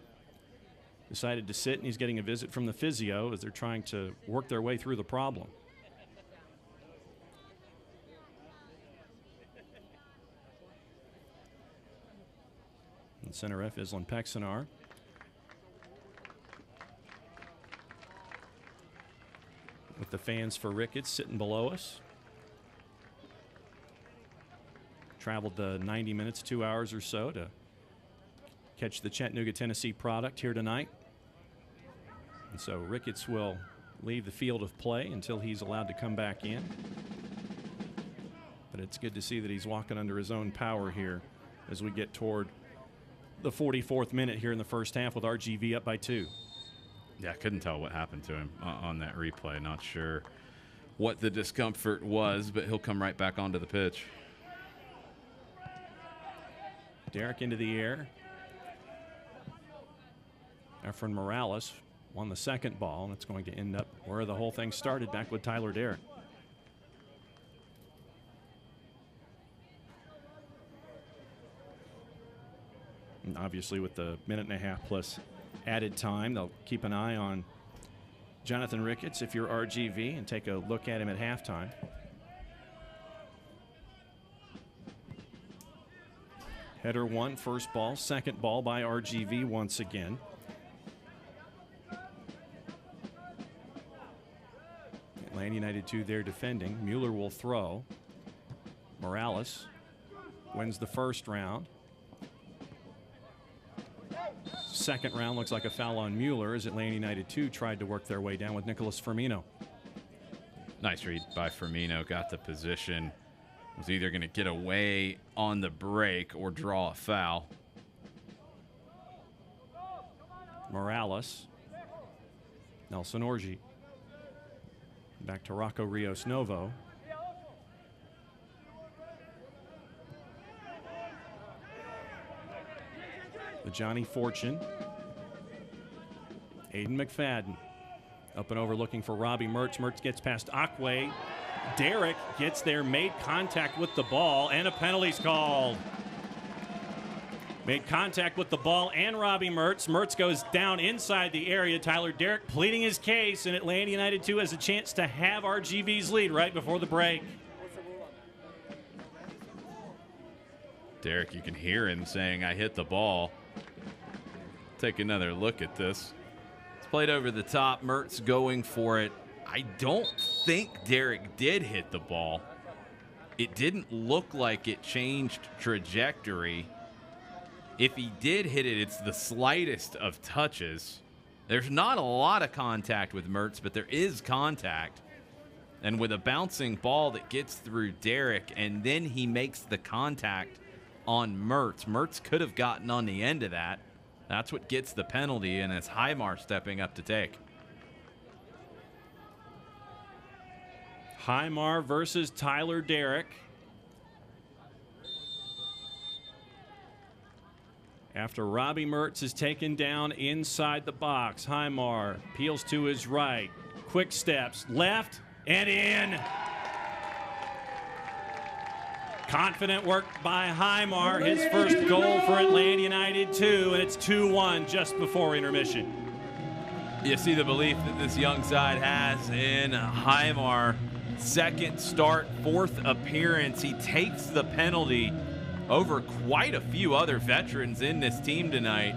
Speaker 1: decided to sit, and he's getting a visit from the physio as they're trying to work their way through the problem. And center F, Islan Peksanar. With the fans for Ricketts sitting below us. Traveled the 90 minutes, 2 hours or so to catch the Chattanooga, Tennessee product here tonight. And so Ricketts will leave the field of play until he's allowed to come back in. But it's good to see that he's walking under his own power here as we get toward the 44th minute here in the first half with RGV up by 2.
Speaker 2: Yeah, I couldn't tell what happened to him on that replay. Not sure what the discomfort was, but he'll come right back onto the pitch.
Speaker 1: Derek into the air. Efren Morales won the second ball, and it's going to end up where the whole thing started, back with Tyler Derek. And obviously, with the minute and a half plus added time, they'll keep an eye on Jonathan Ricketts if you're RGV and take a look at him at halftime. Header one, first ball, second ball by RGV once again. Atlanta United 2 there defending. Mueller will throw. Morales wins the first round. Second round looks like a foul on Mueller as Atlanta United 2 tried to work their way down with Nicholas Firmino.
Speaker 2: Nice read by Firmino. Got the position. Was either going to get away on the break or draw a foul.
Speaker 1: Morales. Nelson Orji. Back to Rocco Rios Novo. The Johnny Fortune. Aiden McFadden. Up and over looking for Robbie Mertz. Mertz gets past Akwe. Derek gets there, made contact with the ball, and a penalty's called. Made contact with the ball and Robbie Mertz. Mertz goes down inside the area. Tyler Derek pleading his case, and Atlanta United 2 has a chance to have RGV's lead right before the break.
Speaker 2: Derek, you can hear him saying, "I hit the ball." Take another look at this. It's played over the top. Mertz going for it. I don't think Derek did hit the ball. It didn't look like it changed trajectory. If he did hit it, it's the slightest of touches. There's not a lot of contact with Mertz, but there is contact. And with a bouncing ball that gets through Derek, and then he makes the contact on Mertz. Mertz could have gotten on the end of that. That's what gets the penalty, and it's Highmar stepping up to take.
Speaker 1: Highmar versus Tyler Derek. After Robbie Mertz is taken down inside the box, Highmar peels to his right. Quick steps, left and in. Confident work by Highmar, his first goal for Atlanta United 2, and it's 2-1 just before intermission.
Speaker 2: You see the belief that this young side has in Highmar. Second start, fourth appearance. He takes the penalty over quite a few other veterans in this team tonight.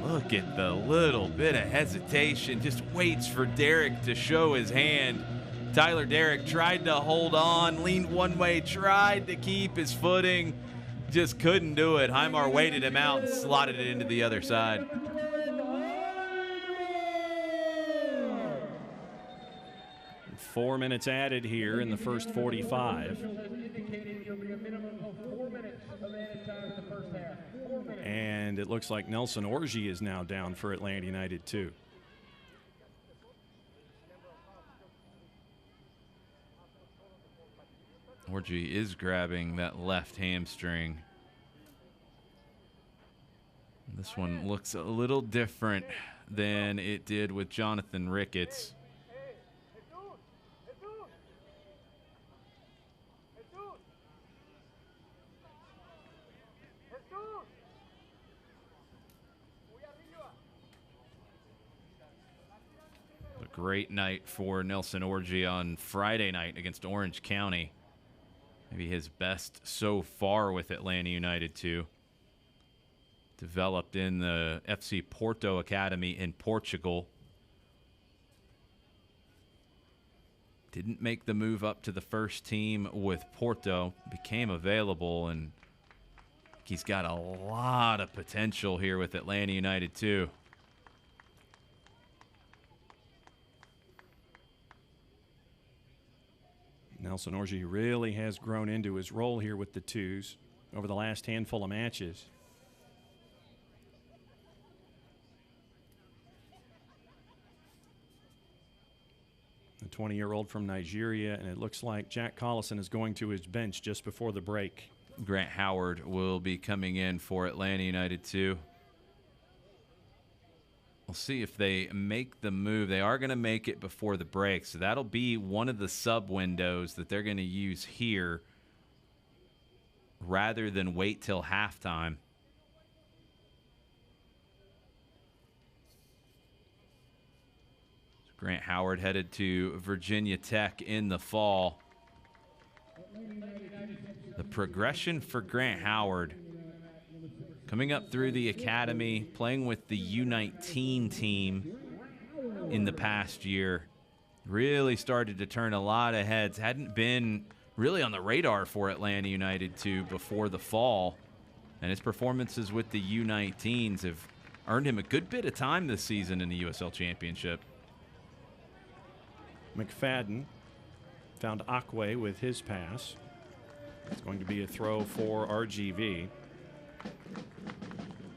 Speaker 2: Look at the little bit of hesitation. Just waits for Derek to show his hand. Tyler Derek tried to hold on, leaned one way, tried to keep his footing. Just couldn't do it. Highmar waited him out and slotted it into the other side.
Speaker 1: Four minutes added here in the first 45. And it looks like Nelson Orji is now down for Atlanta United 2.
Speaker 2: Orji is grabbing that left hamstring. This one looks a little different than it did with Jonathan Ricketts. A great night for Nelson Orji on Friday night against Orange County. Maybe his best so far with Atlanta United 2. Developed in the FC Porto Academy in Portugal. Didn't make the move up to the first team with Porto. Became available, and he's got a lot of potential here with Atlanta United 2.
Speaker 1: Nelson Orji really has grown into his role here with the twos over the last handful of matches. The 20-year-old from Nigeria, and it looks like Jack Collison is going to his bench just before the break.
Speaker 2: Grant Howard will be coming in for Atlanta United 2. We'll see if they make the move. They are going to make it before the break, so that'll be one of the sub windows that they're going to use here rather than wait till halftime. Grant Howard headed to Virginia Tech in the fall. The progression for Grant Howard, coming up through the academy, playing with the U19 team in the past year, really started to turn a lot of heads. Hadn't been really on the radar for Atlanta United 2 before the fall, and his performances with the U19s have earned him a good bit of time this season in the USL Championship.
Speaker 1: McFadden found Akwe with his pass. It's going to be a throw for RGV.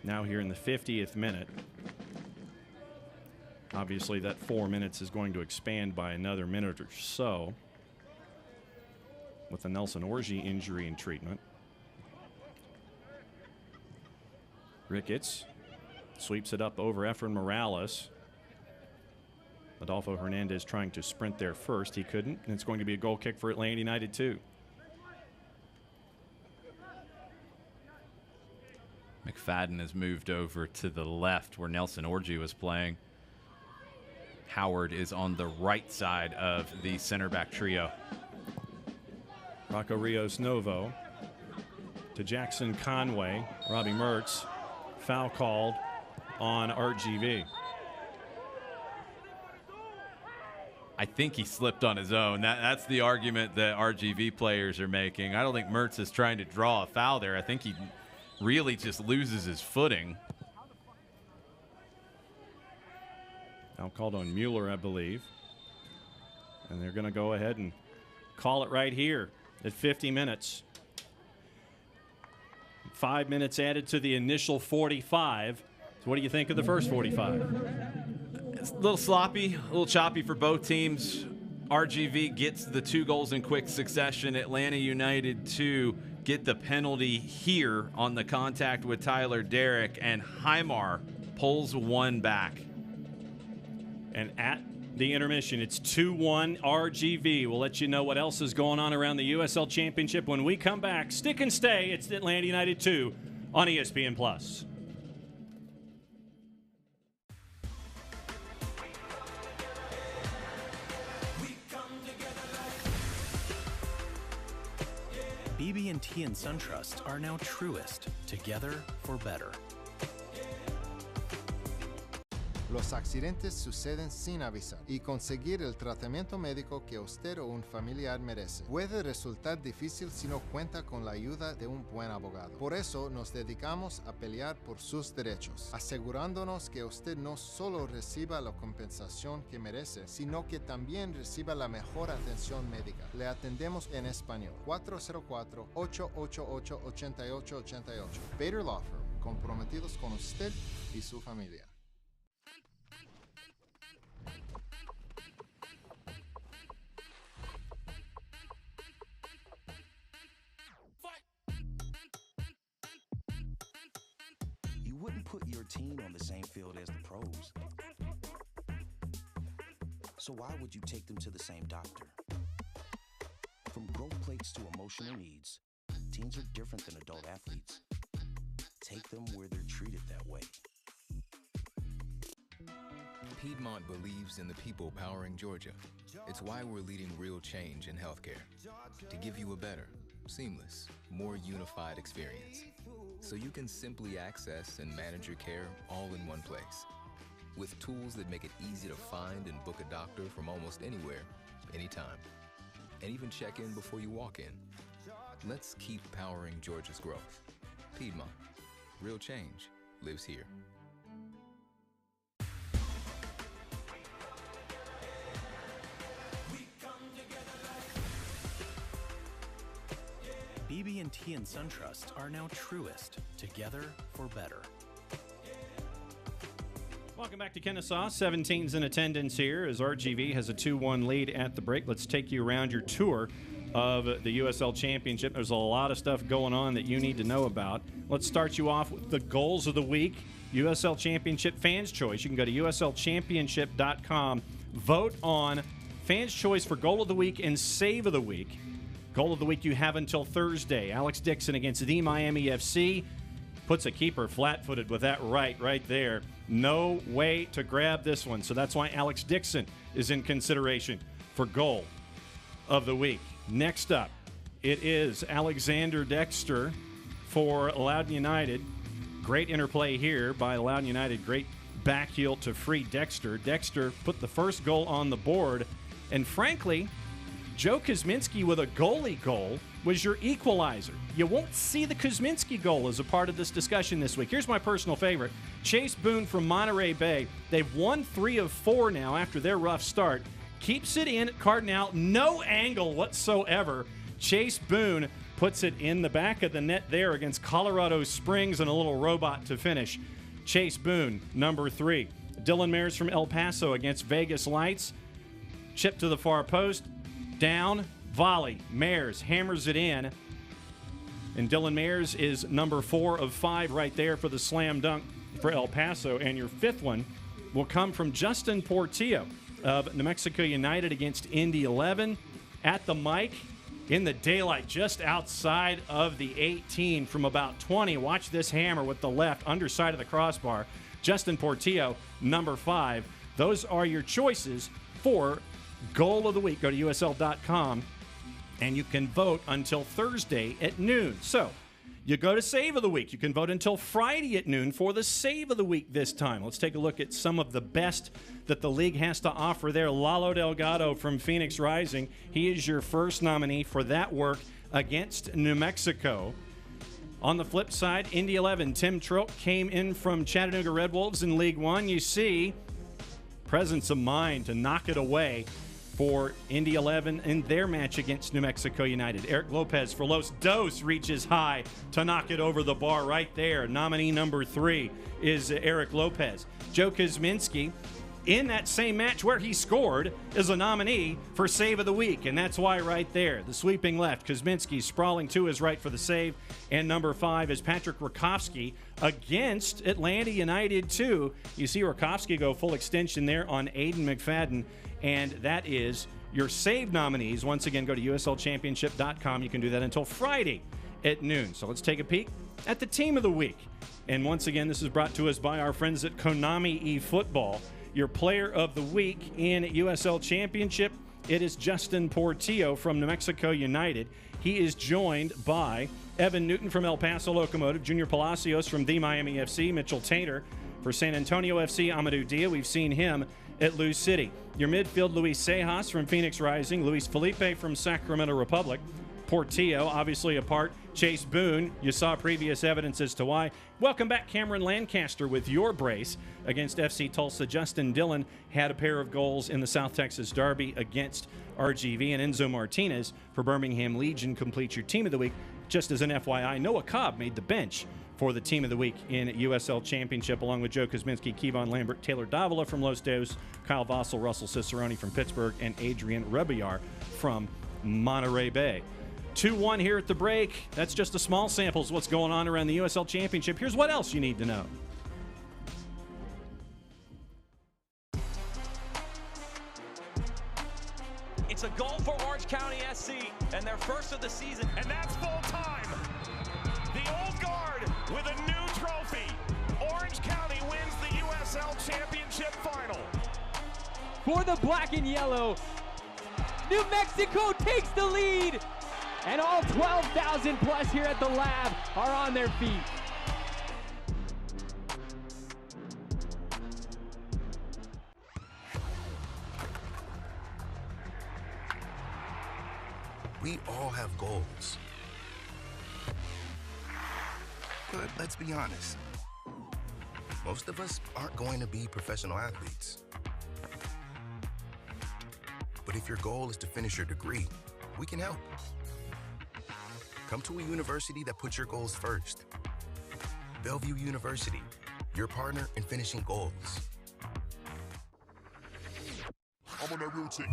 Speaker 1: Now here in the 50th minute. Obviously that 4 minutes is going to expand by another minute or so with the Nelson Orji injury and treatment. Ricketts sweeps it up over Efren Morales. Adolfo Hernandez trying to sprint there first. He couldn't, and it's going to be a goal kick for Atlanta United 2.
Speaker 2: McFadden has moved over to the left where Nelson Orji was playing. Howard is on the right side of the center back trio.
Speaker 1: Rocco Rios Novo to Jackson Conway. Robbie Mertz. Foul called on RGV.
Speaker 2: I think he slipped on his own. That's the argument that RGV players are making. I don't think Mertz is trying to draw a foul there. I think he really just loses his footing.
Speaker 1: Foul called on Mueller, I believe. And they're going to go ahead and call it right here at 50 minutes. 5 minutes added to the initial 45. So what do you think of the first 45?
Speaker 2: It's a little sloppy, a little choppy for both teams. RGV gets the 2 goals in quick succession. Atlanta United 2 get the penalty here on the contact with Tyler Derrick, and Highmar pulls one back.
Speaker 1: And at the intermission, it's 2-1 RGV. We'll let you know what else is going on around the USL Championship when we come back. Stick and stay. It's Atlanta United 2 on ESPN+.
Speaker 3: BB&T and SunTrust are now Truist, together for better.
Speaker 4: Los accidentes suceden sin avisar y conseguir el tratamiento médico que usted o un familiar merece puede resultar difícil si no cuenta con la ayuda de un buen abogado. Por eso nos dedicamos a pelear por sus derechos, asegurándonos que usted no solo reciba la compensación que merece, sino que también reciba la mejor atención médica. Le atendemos en español. 404-888-8888. Bader Law Firm, comprometidos con usted y su familia.
Speaker 5: Put your team on the same field as the pros. So why would you take them to the same doctor? From growth plates to emotional needs, teens are different than adult athletes. Take them where they're treated that way.
Speaker 6: Piedmont believes in the people powering Georgia. It's why we're leading real change in healthcare. To give you a better, seamless, more unified experience. So you can simply access and manage your care all in one place. With tools that make it easy to find and book a doctor from almost anywhere, anytime. And even check in before you walk in. Let's keep powering Georgia's growth. Piedmont. Real change lives here.
Speaker 3: BB&T and SunTrust are now Truist, together for better.
Speaker 1: Welcome back to Kennesaw. 17's in attendance here as RGV has a 2-1 lead at the break. Let's take you around your tour of the USL Championship. There's a lot of stuff going on that you need to know about. Let's start you off with the goals of the week. USL Championship Fans Choice. You can go to uslchampionship.com. Vote on Fans Choice for Goal of the Week and Save of the Week. Goal of the week you have until Thursday. Alex Dixon against the Miami FC. Puts a keeper flat-footed with that right there. No way to grab this one. So that's why Alex Dixon is in consideration for goal of the week. Next up, it is Alexander Dexter for Loudoun United. Great interplay here by Loudoun United. Great back heel to free Dexter. Dexter put the first goal on the board. And frankly, Joe Kuzminski with a goalie goal was your equalizer. You won't see the Kuzminski goal as a part of this discussion this week. Here's my personal favorite. Chase Boone from Monterey Bay. They've won 3 of 4 now after their rough start. Keeps it in at Cardinal. No angle whatsoever. Chase Boone puts it in the back of the net there against Colorado Springs and a little robot to finish. Chase Boone, number 3. Dylan Mayers from El Paso against Vegas Lights. Chip to the far post. Down, volley. Mayers hammers it in. And Dylan Mayers is number 4 of 5 right there for the slam dunk for El Paso. And your 5th one will come from Justin Portillo of New Mexico United against Indy 11. At the mic, in the daylight, just outside of the 18 from about 20. Watch this hammer with the left underside of the crossbar. Justin Portillo, number 5. Those are your choices for Goal of the Week. Go to USL.com, and you can vote until Thursday at noon. So you go to Save of the Week. You can vote until Friday at noon for the Save of the Week this time. Let's take a look at some of the best that the league has to offer there. Lalo Delgado from Phoenix Rising. He is your first nominee for that work against New Mexico. On the flip side, Indy 11, Tim Trilk came in from Chattanooga Red Wolves in League One. You see presence of mind to knock it away for Indy 11 in their match against New Mexico United. Eric Lopez for Los Dos reaches high to knock it over the bar right there. Nominee number 3 is Eric Lopez. Joe Kuzminski, in that same match where he scored, is a nominee for Save of the Week, and that's why right there, the sweeping left, Kuzminski sprawling to his right for the save, and number 5 is Patrick Rakowski against Atlanta United 2. You see Rakowski go full extension there on Aiden McFadden, and that is your save nominees. Once again, go to uslchampionship.com. You can do that until Friday at noon. So let's take a peek at the Team of the Week. And once again, this is brought to us by our friends at Konami eFootball. Your Player of the Week in USL Championship, it is Justin Portillo from New Mexico United. He is joined by Evan Newton from El Paso Locomotive, Junior Palacios from the Miami FC, Mitchell Tainter for San Antonio FC, Amadou Dia. We've seen him at Lou City. Your midfield, Luis Sejas from Phoenix Rising, Luis Felipe from Sacramento Republic, Portillo, obviously a part, Chase Boone, you saw previous evidence as to why. Welcome back, Cameron Lancaster, with your brace against FC Tulsa. Justin Dillon had a pair of goals in the South Texas Derby against RGV, and Enzo Martinez for Birmingham Legion completes your Team of the Week. Just as an FYI, Noah Cobb made the bench for the Team of the Week in USL Championship, along with Joe Kuzminski, Kevon Lambert, Taylor Davila from Los Dos, Kyle Vossel, Russell Cicerone from Pittsburgh, and Adrian Rebillar from Monterey Bay. 2-1 here at the break. That's just a small sample of what's going on around the USL Championship. Here's what else you need to know.
Speaker 7: It's a goal for Orange County SC, and their first of the season. And that's full time. The old guard with a new trophy. Orange County wins the USL Championship final.
Speaker 8: For the black and yellow, New Mexico takes the lead. And all 12,000 plus here at the lab are on their feet.
Speaker 5: We all have goals. But let's be honest. Most of us aren't going to be professional athletes. But if your goal is to finish your degree, we can help. Come to a university that puts your goals first. Bellevue University, your partner in finishing goals. I'm on that routine.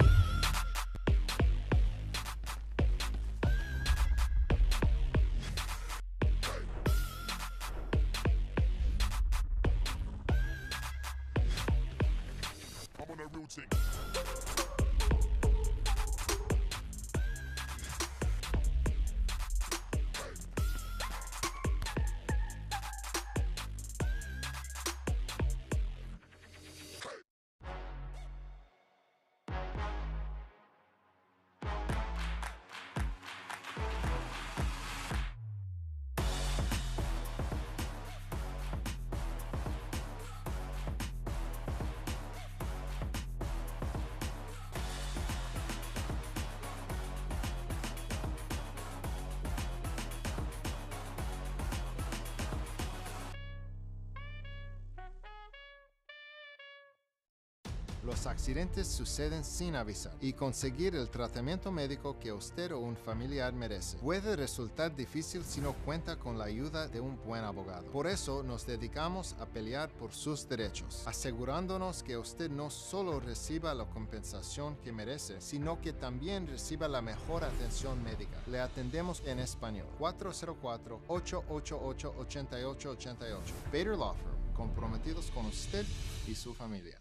Speaker 4: Los accidentes suceden sin avisar y conseguir el tratamiento médico que usted o un familiar merece puede resultar difícil si no cuenta con la ayuda de un buen abogado. Por eso nos dedicamos a pelear por sus derechos, asegurándonos que usted no solo reciba la compensación que merece, sino que también reciba la mejor atención médica. Le atendemos en español. 404-888-8888. Bader Law Firm, comprometidos con usted y su familia.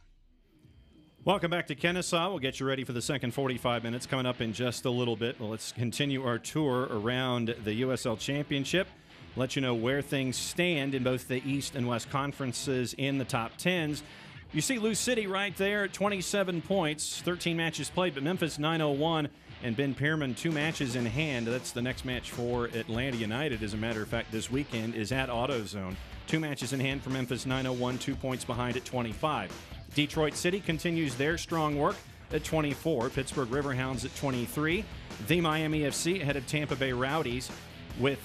Speaker 1: Welcome back to Kennesaw. We'll get you ready for the second 45 minutes coming up in just a little bit. Well, let's continue our tour around the USL Championship. Let you know where things stand in both the East and West Conferences in the top 10s. You see Lou City right there at 27 points, 13 matches played, but Memphis 901 and Ben Pierman 2 matches in hand. That's the next match for Atlanta United. As a matter of fact, this weekend is at AutoZone. 2 matches in hand for Memphis 901, 2 points behind at 25. Detroit City continues their strong work at 24. Pittsburgh Riverhounds at 23. The Miami FC ahead of Tampa Bay Rowdies with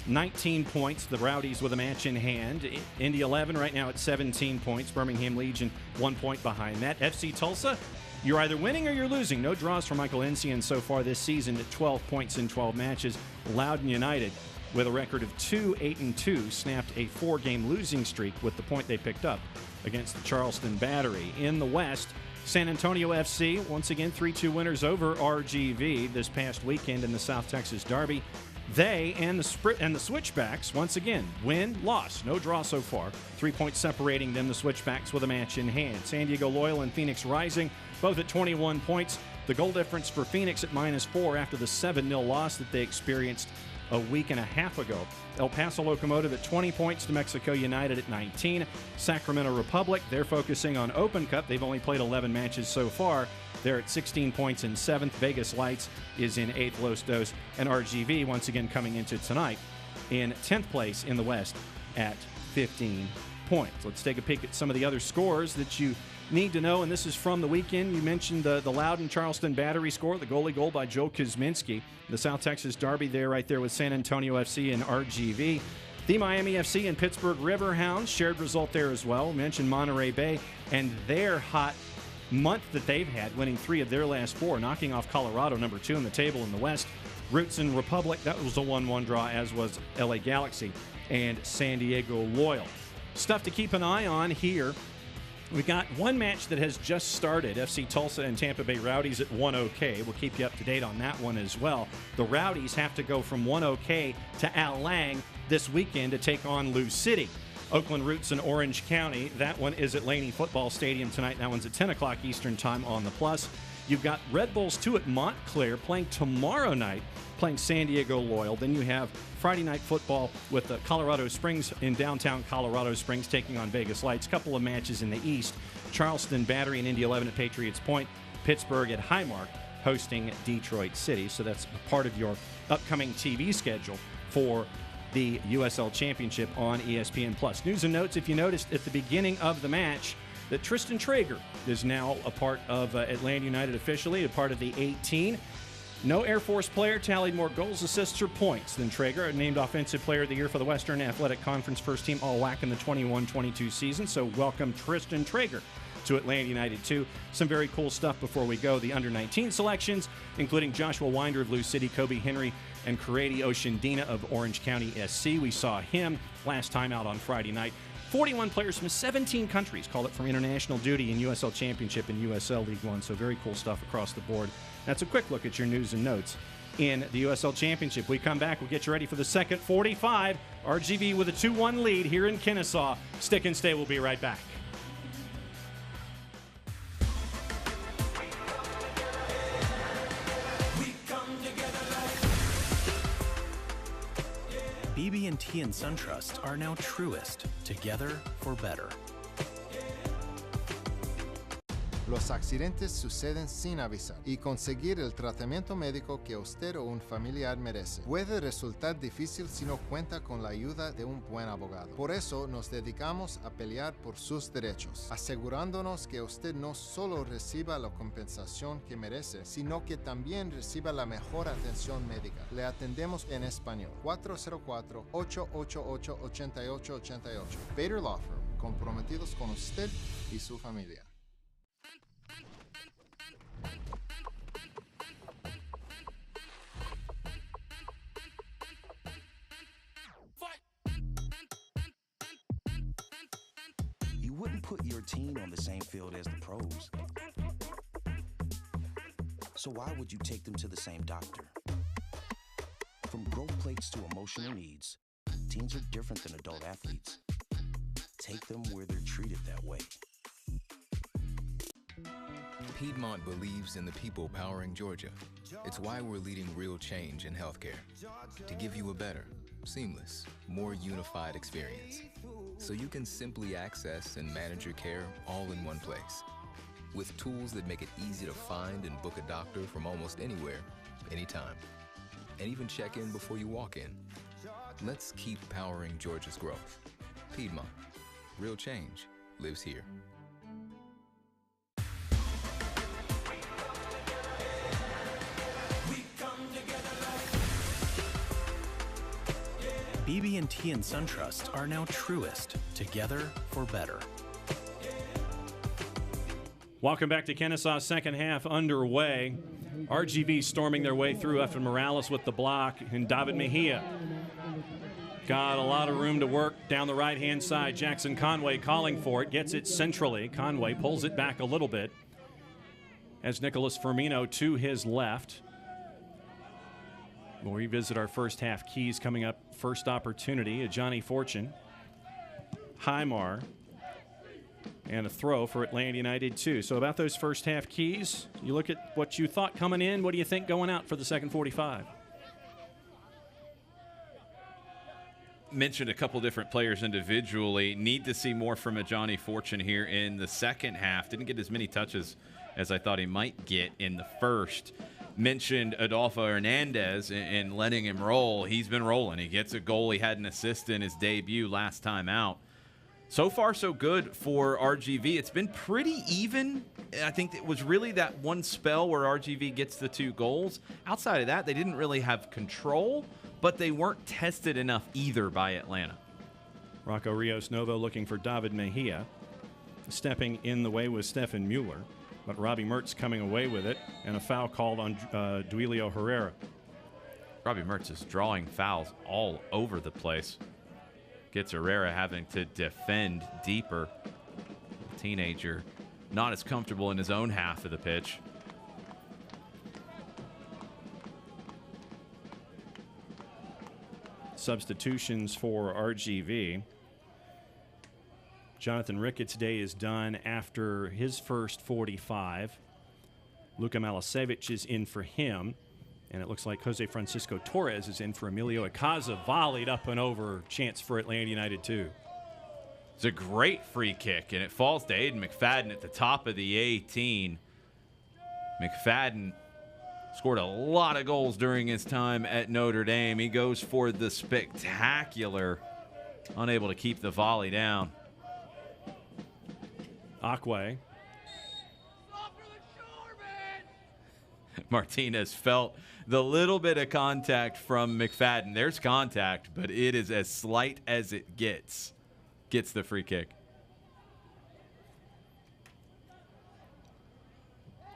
Speaker 1: 19 points. The Rowdies with a match in hand. Indy 11 right now at 17 points. Birmingham Legion 1 point behind that. FC Tulsa, you're either winning or you're losing. No draws for Michael Encian so far this season at 12 points in 12 matches. Loudoun United with a record of 2-8-2 snapped a 4-game losing streak with the point they picked up against the Charleston Battery. In the West, San Antonio FC, once again, 3-2 winners over RGV this past weekend in the South Texas Derby. They and the Switchbacks, once again, win, loss, no draw so far. 3 points separating them, the Switchbacks with a match in hand. San Diego Loyal and Phoenix Rising, both at 21 points. The goal difference for Phoenix at -4 after the 7-0 loss that they experienced a week and a half ago. El Paso Locomotive at 20 points, New Mexico United at 19. Sacramento Republic, they're focusing on Open Cup. They've only played 11 matches so far. They're at 16 points in 7th. Vegas Lights is in 8th, Los Dos. And RGV, once again coming into tonight, in 10th place in the West at 15 points. Let's take a peek at some of the other scores that you need to know, and this is from the weekend. You mentioned the Loudoun Charleston Battery score, the goalie goal by Joe Kuzminski. The South Texas Derby there right there with San Antonio FC and RGV. The Miami FC and Pittsburgh Riverhounds, shared result there as well. Mentioned Monterey Bay and their hot month that they've had, winning 3 of their last 4, knocking off Colorado, number 2 in the table in the West. Roots and Republic, that was a 1-1 draw, as was LA Galaxy and San Diego Loyal. Stuff to keep an eye on here. We got one match that has just started, FC Tulsa and Tampa Bay Rowdies at 1 OK. We'll keep you up to date on that one as well. The Rowdies have to go from 1 OK to Al Lang this weekend to take on Lou City. Oakland Roots in Orange County, that one is at Laney Football Stadium tonight. That one's at 10 o'clock Eastern Time on the Plus. You've got Red Bulls 2 at Montclair playing tomorrow night, playing San Diego Loyal. Then you have Friday night football with the Colorado Springs in downtown Colorado Springs taking on Vegas Lights. Couple of matches in the East. Charleston Battery and Indy 11 at Patriots Point. Pittsburgh at Highmark hosting Detroit City. So that's part of your upcoming TV schedule for the USL Championship on ESPN+. News and notes, if you noticed at the beginning of the match, that Tristan Traeger is now a part of Atlanta United officially, a part of the 18. No Air Force player tallied more goals, assists, or points than Traeger, named Offensive Player of the Year for the Western Athletic Conference First Team All-WAC in the 21-22 season. So welcome Tristan Traeger to Atlanta United 2. Some very cool stuff before we go. The under-19 selections, including Joshua Winder of Lou City, Kobe Henry, and Karedi Oshandina of Orange County SC. We saw him last time out on Friday night. 41 players from 17 countries called up from international duty in USL Championship and USL League One. So very cool stuff across the board. That's a quick look at your news and notes in the USL Championship. We come back, we'll get you ready for the second 45. RGV with a 2-1 lead here in Kennesaw. Stick and stay, we'll be right back.
Speaker 3: BB&T and SunTrust are now Truest, together for better.
Speaker 4: Los accidentes suceden sin avisar y conseguir el tratamiento médico que usted o un familiar merece puede resultar difícil si no cuenta con la ayuda de un buen abogado. Por eso nos dedicamos a pelear por sus derechos, asegurándonos que usted no solo reciba la compensación que merece, sino que también reciba la mejor atención médica. Le atendemos en español. 404-888-8888. Bader Law Firm, comprometidos con usted y su familia.
Speaker 5: You wouldn't put your team on the same field as the pros. So why would you take them to the same doctor? From growth plates to emotional needs, teens are different than adult athletes. Take them where they're treated that way.
Speaker 6: Piedmont believes in the people powering Georgia. It's why we're leading real change in healthcare. To give you a better, seamless, more unified experience. So you can simply access and manage your care all in one place. With tools that make it easy to find and book a doctor from almost anywhere, anytime. And even check in before you walk in. Let's keep powering Georgia's growth. Piedmont. Real change lives here.
Speaker 3: BB&T and SunTrust are now Truest, together for better.
Speaker 1: Welcome back to Kennesaw's second half underway. RGV storming their way through. Efren Morales with the block, and David Mejia got a lot of room to work down the right-hand side. Jackson Conway calling for it, gets it centrally. Conway pulls it back a little bit as Nicholas Firmino to his left. We'll revisit our first half keys coming up. First opportunity, a Johnny Fortune. Highmar. And a throw for Atlanta United, too. So about those first half keys, you look at what you thought coming in. What do you think going out for the second 45?
Speaker 2: Mentioned a couple different players individually. Need to see more from a Johnny Fortune here in the second half. Didn't get as many touches as I thought he might get in the first. Mentioned Adolfo Hernandez and letting him roll. He's been rolling. He gets a goal. He had an assist in his debut last time out. So far, so good for RGV. It's been pretty even. I think it was really that one spell where RGV gets the 2 goals. Outside of that, they didn't really have control, but they weren't tested enough either by Atlanta.
Speaker 1: Rocco Rios Novo looking for David Mejia. Stepping in the way was Stefan Mueller. But Robbie Mertz coming away with it, and a foul called on Duilio Herrera.
Speaker 2: Robbie Mertz is drawing fouls all over the place. Gets Herrera having to defend deeper. Teenager not as comfortable in his own half of the pitch.
Speaker 1: Substitutions for RGV. Jonathan Ricketts' day is done after his first 45. Luka Malisevic is in for him. And it looks like Jose Francisco Torres is in for Emilio Icaza. Volleyed up and over. Chance for Atlanta United, too.
Speaker 2: It's a great free kick, and it falls to Aiden McFadden at the top of the 18. McFadden scored a lot of goals during his time at Notre Dame. He goes for the spectacular. Unable to keep the volley down.
Speaker 1: Akwe.
Speaker 2: Martinez felt the little bit of contact from McFadden. There's contact, but it is as slight as it gets. Gets the free kick.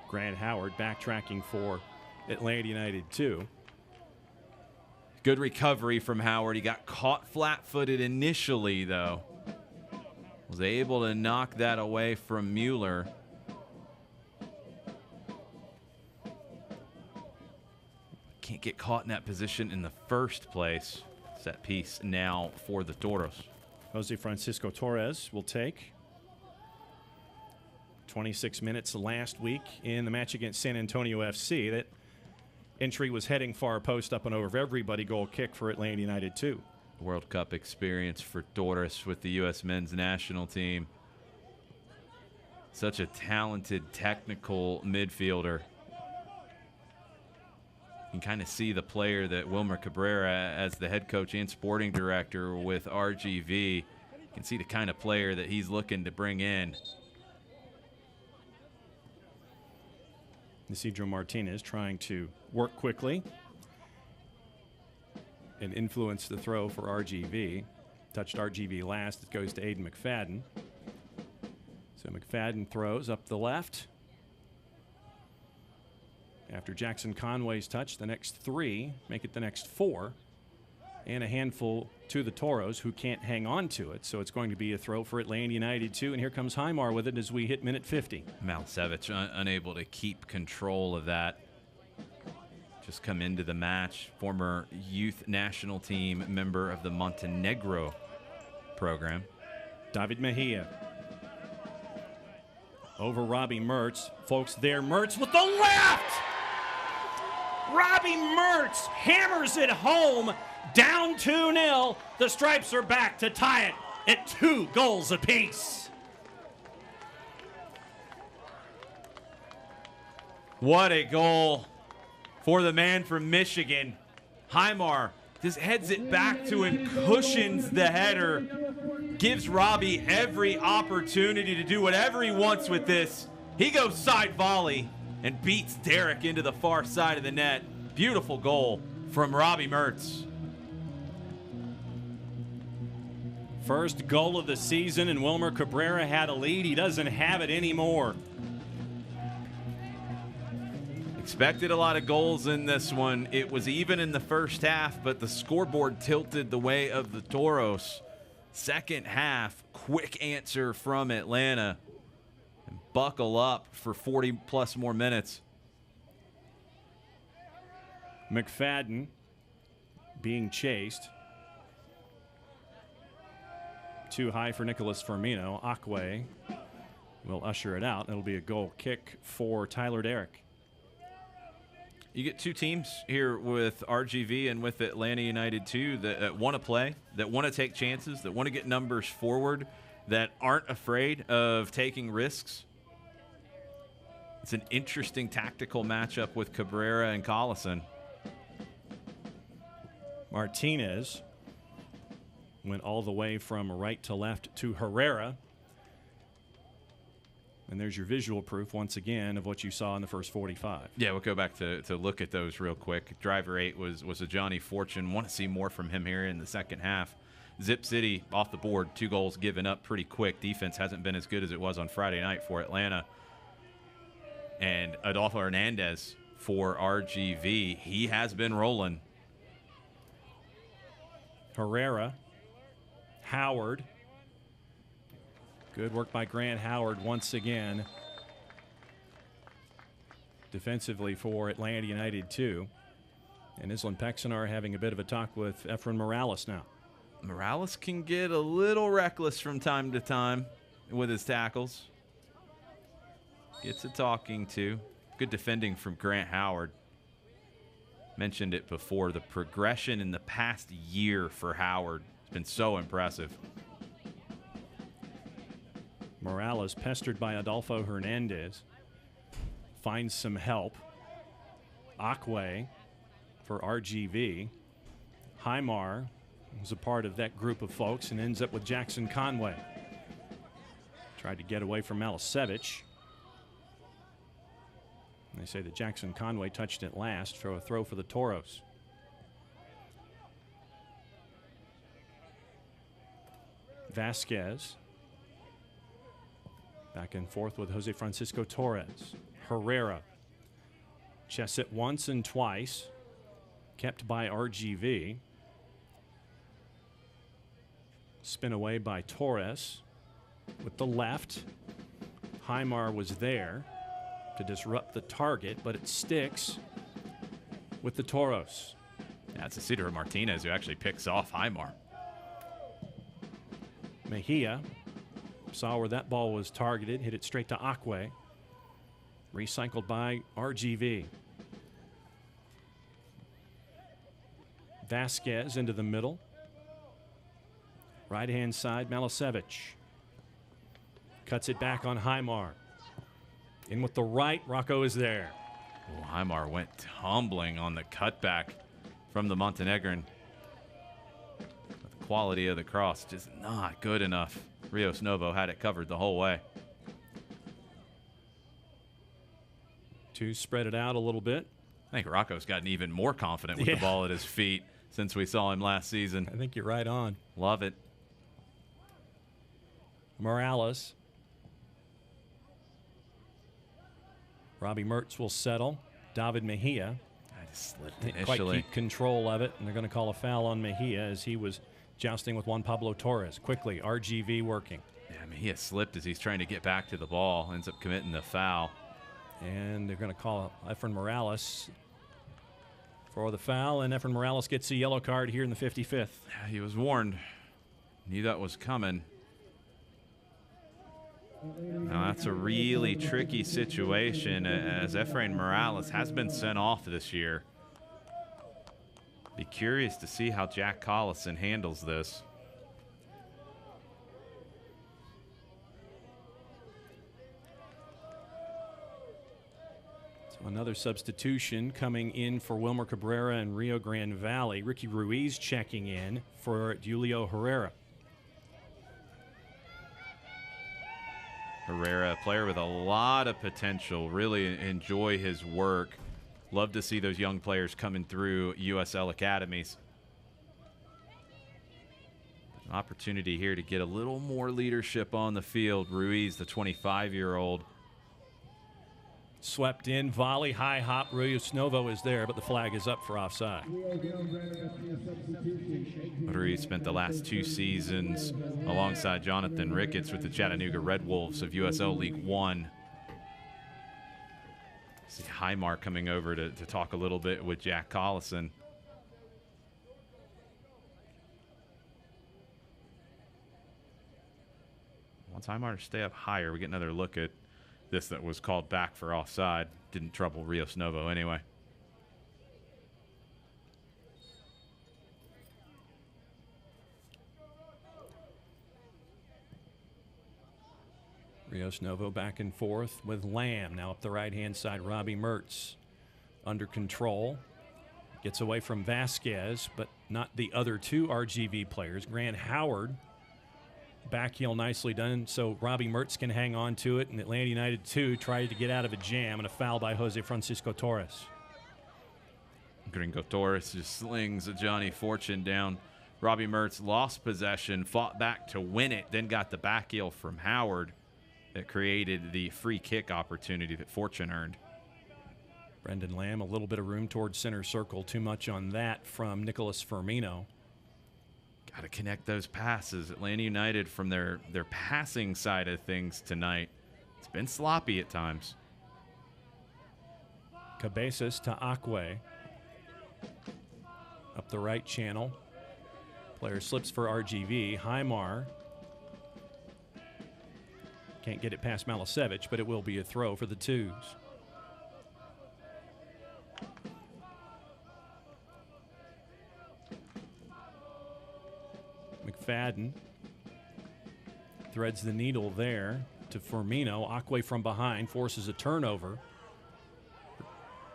Speaker 1: Grant Howard backtracking for Atlanta United, too.
Speaker 2: Good recovery from Howard. He got caught flat-footed initially, though. Was able to knock that away from Mueller. Can't get caught in that position in the first place. Set piece now for the Toros.
Speaker 1: Jose Francisco Torres will take 26 minutes last week in the match against San Antonio FC. That entry was heading far post up and over everybody. Goal kick for Atlanta United, too.
Speaker 2: World Cup experience for Torres with the U.S. men's national team. Such a talented, technical midfielder. You can kind of see the player that Wilmer Cabrera, as the head coach and sporting director with RGV, you can see the kind of player that he's looking to bring in.
Speaker 1: Isidro Martinez trying to work quickly and influence the throw for RGV. Touched RGV last. It goes to Aiden McFadden. So McFadden throws up the left. After Jackson Conway's touch, the next 3 make it the next 4. And a handful to the Toros, who can't hang on to it. So it's going to be a throw for Atlanta United 2. And here comes Highmar with it as we hit minute 50.
Speaker 2: Malcevic unable to keep control of that. Just come into the match. Former youth national team member of the Montenegro program.
Speaker 1: David Mejia. Over Robbie Mertz. Folks, there Mertz with the left! Robbie Mertz hammers it home. Down 2-0. The Stripes are back to tie it at 2 goals apiece.
Speaker 2: What a goal for the man from Michigan. Highmar just heads it back to him, cushions the header, gives Robbie every opportunity to do whatever he wants with this. He goes side volley and beats Derek into the far side of the net. Beautiful goal from Robbie Mertz.
Speaker 1: First goal of the season, and Wilmer Cabrera had a lead. He doesn't have it anymore.
Speaker 2: Expected a lot of goals in this one. It was even in the first half, but the scoreboard tilted the way of the Toros. Second half, quick answer from Atlanta. And buckle up for 40-plus more minutes.
Speaker 1: McFadden being chased. Too high for Nicholas Firmino. Akwe will usher it out. It'll be a goal kick for Tyler Derrick.
Speaker 2: You get 2 teams here with RGV and with Atlanta United 2 that want to play, that want to take chances, that want to get numbers forward, that aren't afraid of taking risks. It's an interesting tactical matchup with Cabrera and Collison.
Speaker 1: Martinez went all the way from right to left to Herrera. And there's your visual proof, once again, of what you saw in the first 45.
Speaker 2: Yeah, we'll go back to look at those real quick. Driver 8 was a Johnny Fortune. Want to see more from him here in the second half. Zip City off the board, 2 goals given up pretty quick. Defense hasn't been as good as it was on Friday night for Atlanta. And Adolfo Hernandez for RGV. He has been rolling.
Speaker 1: Herrera. Howard. Good work by Grant Howard once again. Defensively for Atlanta United 2. And Island Pexonar having a bit of a talk with Efren Morales now.
Speaker 2: Morales can get a little reckless from time to time with his tackles. Gets a talking to. Good defending from Grant Howard. Mentioned it before, the progression in the past year for Howard has been so impressive.
Speaker 1: Morales, pestered by Adolfo Hernandez, finds some help. Akwe for RGV. Highmar was a part of that group of folks and ends up with Jackson Conway. Tried to get away from Malcevic. They say that Jackson Conway touched it last for a throw for the Toros. Vasquez. Back and forth with Jose Francisco Torres. Herrera. Chess it once and twice. Kept by RGV. Spin away by Torres with the left. Highmar was there to disrupt the target, but it sticks with the Toros.
Speaker 2: That's Isidro Martinez who actually picks off Highmar.
Speaker 1: Mejia saw where that ball was targeted, hit it straight to Akwe. Recycled by RGV. Vasquez into the middle. Right-hand side, Malisevich. Cuts it back on Highmar. In with the right, Rocco is there.
Speaker 2: Oh, Highmar went tumbling on the cutback from the Montenegrin. But the quality of the cross just not good enough. Rios Novo had it covered the whole way.
Speaker 1: Two spread it out a little bit.
Speaker 2: I think Rocco's gotten even more confident with the ball at his feet since we saw him last season.
Speaker 1: I think you're right on.
Speaker 2: Love it.
Speaker 1: Morales. Robbie Mertz will settle. David Mejia.
Speaker 2: I just slipped
Speaker 1: Didn't quite keep control of it, and they're going to call a foul on Mejia as he was jousting with Juan Pablo Torres. Quickly, RGV working.
Speaker 2: Yeah, Mejia slipped as he's trying to get back to the ball. Ends up committing the foul.
Speaker 1: And they're going to call Efren Morales for the foul, and Efren Morales gets a yellow card here in the 55th.
Speaker 2: Yeah, he was warned. Knew that was coming. Now that's a really tricky situation as Efrain Morales has been sent off this year. Be curious to see how Jack Collison handles this.
Speaker 1: So another substitution coming in for Wilmer Cabrera and Rio Grande Valley. Ricky Ruiz checking in for Julio Herrera.
Speaker 2: Herrera, a player with a lot of potential. Really enjoy his work. Love to see those young players coming through USL academies. An opportunity here to get a little more leadership on the field. Ruiz, the 25-year-old.
Speaker 1: Swept in, volley, high hop. Rios Novo is there, but the flag is up for offside.
Speaker 2: Ruiz spent the last 2 seasons alongside Jonathan Ricketts with the Chattanooga Red Wolves of USL League One. See Highmar coming over to talk a little bit with Jack Collison. Once Highmar to stay up higher, we get another look at this that was called back for offside. Didn't trouble Rios Novo anyway.
Speaker 1: Rios Novo back and forth with Lamb. Now up the right-hand side, Robbie Mertz under control. Gets away from Vasquez, but not the other 2 RGV players. Grant Howard, back heel nicely done, so Robbie Mertz can hang on to it, and Atlanta United 2 tried to get out of a jam, and a foul by Jose Francisco Torres.
Speaker 2: Gringo Torres just slings a Johnny Fortune down. Robbie Mertz lost possession, fought back to win it, then got the back heel from Howard that created the free kick opportunity that Fortune earned.
Speaker 1: Brendan Lamb, a little bit of room towards center circle. Too much on that from Nicholas Firmino.
Speaker 2: Got to connect those passes. Atlanta United, from their passing side of things tonight, it's been sloppy at times.
Speaker 1: Cabezas to Akwe. Up the right channel. Player slips for RGV. Highmar. Can't get it past Malisevich, but it will be a throw for the Twos. McFadden threads the needle there to Firmino. Akwe from behind forces a turnover.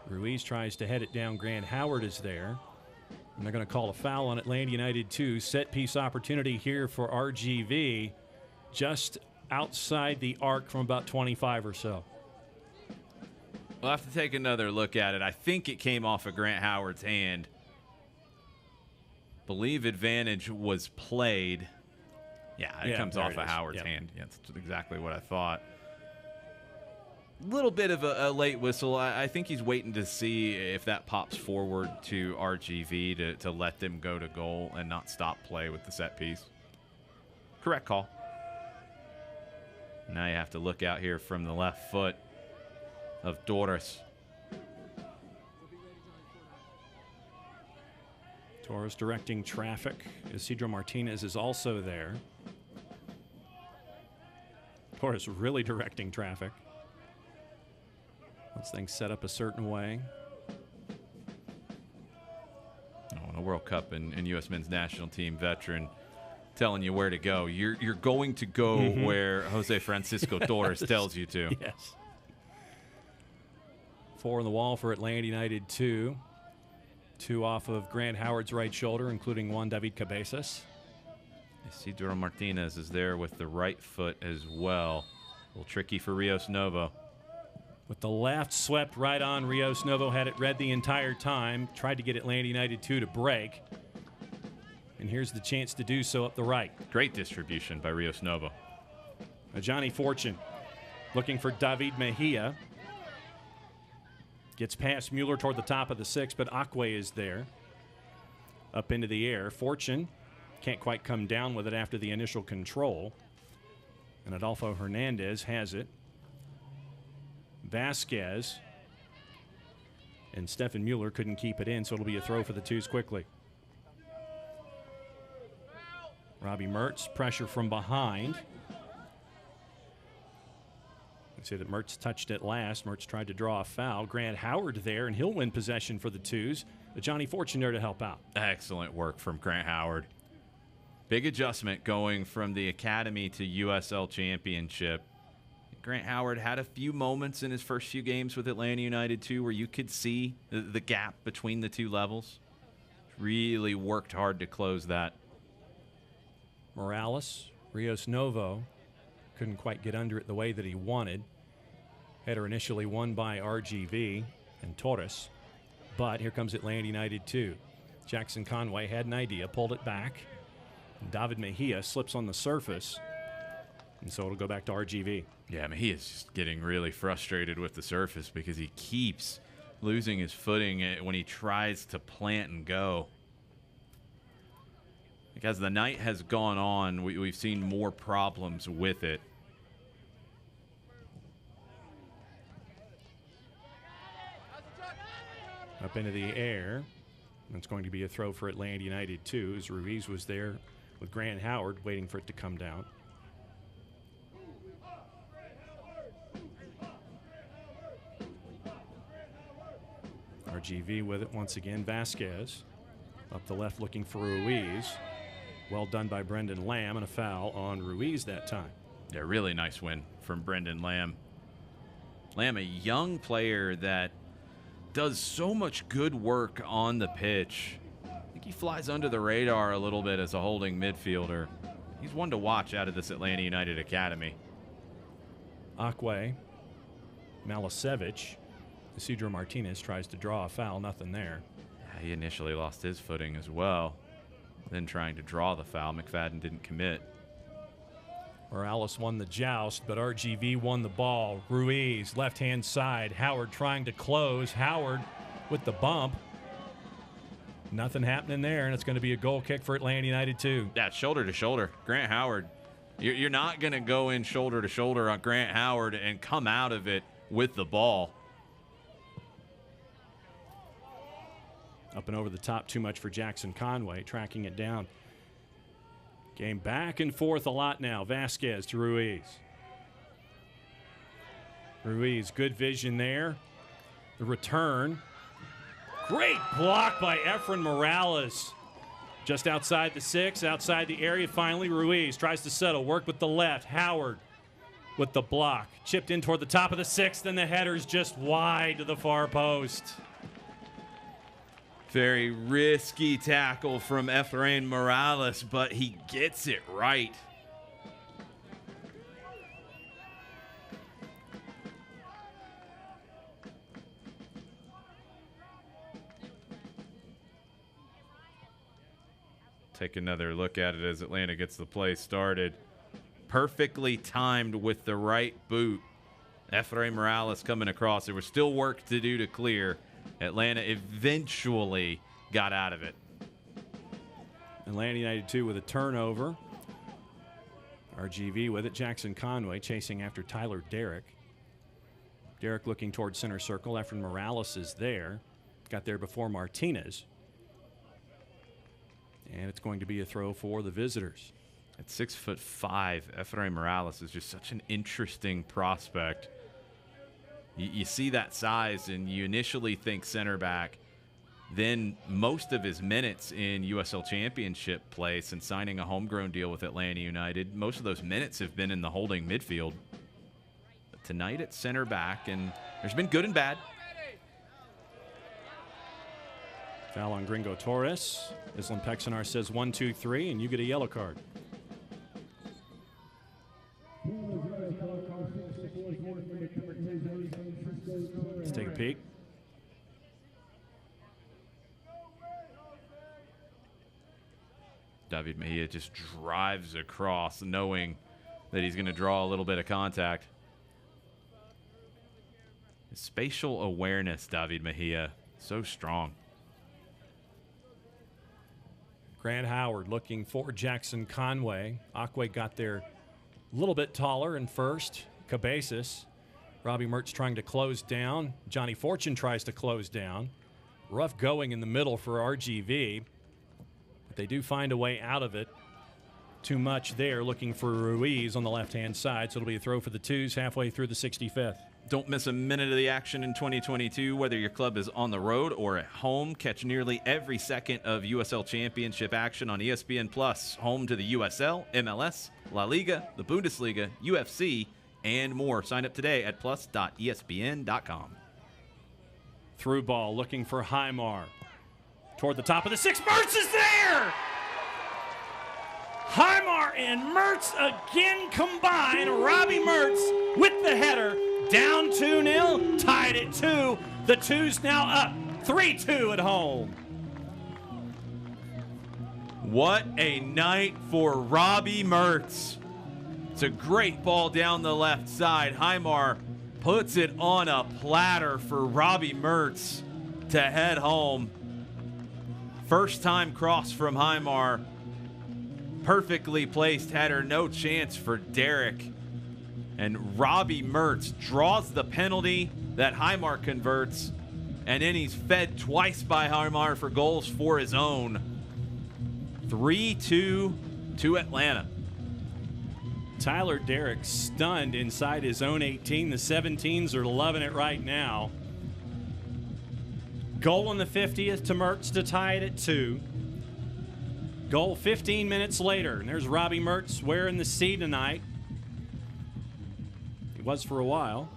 Speaker 1: Ruiz tries to head it down. Grant Howard is there. And they're going to call a foul on Atlanta United 2. Set piece opportunity here for RGV. Just outside the arc from about 25 or so.
Speaker 2: We'll have to take another look at it. I think it came off of Grant Howard's hand. Believe advantage was played. Yeah, it comes off of Howard's hand. Yeah, that's exactly what I thought. Little bit of a late whistle. I think he's waiting to see if that pops forward to RGV to let them go to goal and not stop play with the set piece. Correct call. Now you have to look out here from the left foot of Torres.
Speaker 1: Torres directing traffic. Isidro Martinez is also there. Torres really directing traffic. Once things set up a certain way.
Speaker 2: Oh, and a World Cup and U.S. men's national team veteran telling you where to go. You're going to go where Jose Francisco Torres tells you to.
Speaker 1: Yes. 4 on the wall for Atlanta United, 2. 2 off of Grant Howard's right shoulder, including Juan David Cabezas.
Speaker 2: Isidro Martinez is there with the right foot as well. A little tricky for Rios Novo.
Speaker 1: With the left swept right on, Rios Novo had it red the entire time. Tried to get Atlanta United 2 to break. And here's the chance to do so up the right.
Speaker 2: Great distribution by Rios Novo.
Speaker 1: Johnny Fortune looking for David Mejia. Gets past Mueller toward the top of the 6, but Akwe is there. Up into the air. Fortune can't quite come down with it after the initial control. And Adolfo Hernandez has it. Vasquez and Stefan Mueller couldn't keep it in, so it'll be a throw for the Twos quickly. Robbie Mertz, pressure from behind. Let's say that Mertz touched it last. Mertz tried to draw a foul. Grant Howard there, and he'll win possession for the Twos. But Johnny Fortune there to help out.
Speaker 2: Excellent work from Grant Howard. Big adjustment going from the academy to USL Championship. Grant Howard had a few moments in his first few games with Atlanta United too where you could see the gap between the 2 levels. Really worked hard to close that.
Speaker 1: Morales, Rios Novo, couldn't quite get under it the way that he wanted. Header initially won by RGV and Torres, but here comes Atlanta United 2. Jackson Conway had an idea, pulled it back. And David Mejia slips on the surface, and so it'll go back to RGV.
Speaker 2: Yeah, Mejia is just getting really frustrated with the surface because he keeps losing his footing when he tries to plant and go. As the night has gone on, we've seen more problems with it.
Speaker 1: Up into the air. It's going to be a throw for Atlanta United 2 as Ruiz was there with Grant Howard waiting for it to come down. RGV with it once again. Vasquez up the left looking for Ruiz. Well done by Brendan Lamb, and a foul on Ruiz that time.
Speaker 2: Yeah, really nice win from Brendan Lamb. Lamb, a young player that does so much good work on the pitch. I think he flies under the radar a little bit as a holding midfielder. He's one to watch out of this Atlanta United academy.
Speaker 1: Akwe, Malisevic, Isidro Martinez tries to draw a foul, nothing there.
Speaker 2: Yeah, he initially lost his footing as well. Then trying to draw the foul, McFadden didn't commit.
Speaker 1: Morales won the joust, but RGV won the ball. Ruiz, left-hand side. Howard trying to close. Howard with the bump. Nothing happening there, and it's going to be a goal kick for Atlanta United 2.
Speaker 2: Yeah, shoulder to shoulder. Grant Howard, you're not going to go in shoulder to shoulder on Grant Howard and come out of it with the ball.
Speaker 1: Up and over the top, too much for Jackson Conway, tracking it down. Game back and forth a lot now. Vasquez to Ruiz. Ruiz, good vision there. The return. Great block by Efren Morales. Just outside the 6, outside the area. Finally, Ruiz tries to settle. Work with the left. Howard with the block. Chipped in toward the top of the 6th, and the header's just wide to the far post.
Speaker 2: Very risky tackle from Efrain Morales, but he gets it right. Take another look at it as Atlanta gets the play started. Perfectly timed with the right boot. Efrain Morales coming across. There was still work to do to clear. Atlanta eventually got out of it.
Speaker 1: Atlanta United 2 with a turnover. RGV with it. Jackson Conway chasing after Tyler Derrick. Derrick looking towards center circle. Efren Morales is there. Got there before Martinez. And it's going to be a throw for the visitors.
Speaker 2: At 6'5", Efrain Morales is just such an interesting prospect. You see that size and you initially think center back, then most of his minutes in USL Championship play since signing a homegrown deal with Atlanta United, most of those minutes have been in the holding midfield. But tonight at center back, and there's been good and bad.
Speaker 1: Foul on Gringo Torres. Islam Pexanar says 1, 2, 3, and you get a yellow card. Let's take a peek.
Speaker 2: David Mejia just drives across, knowing that he's going to draw a little bit of contact. His spatial awareness, David Mejia, so strong.
Speaker 1: Grant Howard looking for Jackson Conway. Akwe got there a little bit taller in first. Cabezas. Robbie Mertz trying to close down. Johnny Fortune tries to close down. Rough going in the middle for RGV. But they do find a way out of it. Too much there, looking for Ruiz on the left-hand side. So it'll be a throw for the twos halfway through the 65th.
Speaker 2: Don't miss a minute of the action in 2022. Whether your club is on the road or at home, catch nearly every second of USL Championship action on ESPN Plus, home to the USL, MLS, La Liga, the Bundesliga, UFC, and more. Sign up today at plus.espn.com.
Speaker 1: Through ball, looking for Highmar. Toward the top of the six. Mertz is there! Highmar and Mertz again combine. Robbie Mertz with the header. Down 2-0, tied at 2. The Two's now up 3-2 at home.
Speaker 2: What a night for Robbie Mertz. It's a great ball down the left side. Highmar puts it on a platter for Robbie Mertz to head home. First time cross from Highmar. Perfectly placed header, no chance for Derek. And Robbie Mertz draws the penalty that Highmar converts. And then he's fed twice by Highmar for goals for his own. 3-2 to Atlanta.
Speaker 1: Tyler Derrick stunned inside his own 18. The 17s are loving it right now. Goal in the 50th to Mertz to tie it at 2. Goal 15 minutes later. And there's Robbie Mertz wearing the C tonight. He was for a while.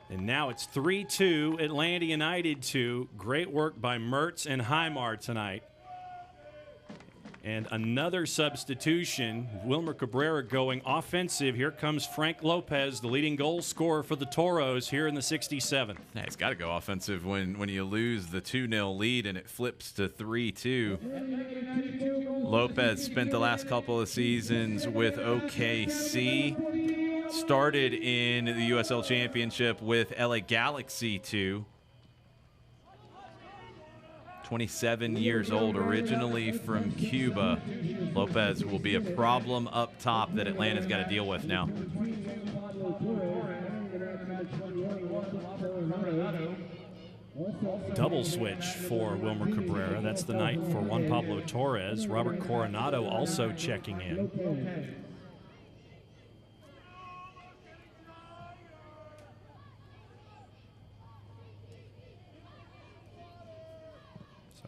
Speaker 1: And now it's 3-2, Atlanta United 2. Great work by Mertz and Highmar tonight. And another substitution, Wilmer Cabrera going offensive. Here comes Frank Lopez, the leading goal scorer for the Toros here in the 67th.
Speaker 2: Yeah, he's got to go offensive when you lose the 2-0 lead and it flips to 3-2. Lopez spent the last couple of seasons with OKC. Started in the USL Championship with LA Galaxy 2. 27 years old, originally from Cuba. Lopez will be a problem up top that Atlanta's got to deal with now.
Speaker 1: Double switch for Wilmer Cabrera. That's the night for Juan Pablo Torres. Robert Coronado also checking in.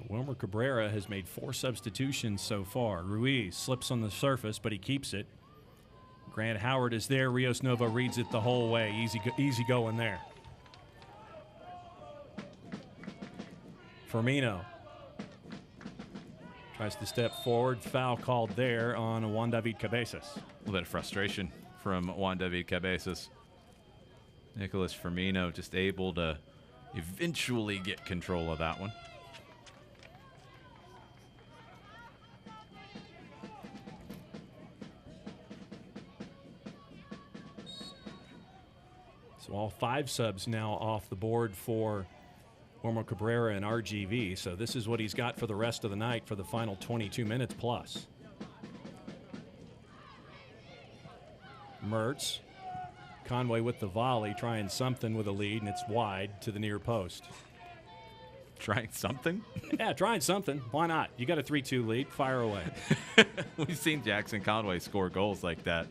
Speaker 1: Wilmer Cabrera has made 4 substitutions so far. Ruiz slips on the surface, but he keeps it. Grant Howard is there. Rios Nova reads it the whole way. Easy going there. Firmino tries to step forward. Foul called there on Juan David Cabezas.
Speaker 2: A little bit of frustration from Juan David Cabezas. Nicolas Firmino just able to eventually get control of that one.
Speaker 1: So all 5 subs now off the board for Wilmer Cabrera and RGV. So this is what he's got for the rest of the night for the final 22 minutes plus. Mertz. Conway with the volley, trying something with a lead, and it's wide to the near post.
Speaker 2: Trying something?
Speaker 1: Yeah, trying something. Why not? You got a 3-2 lead. Fire away.
Speaker 2: We've seen Jackson Conway score goals like that.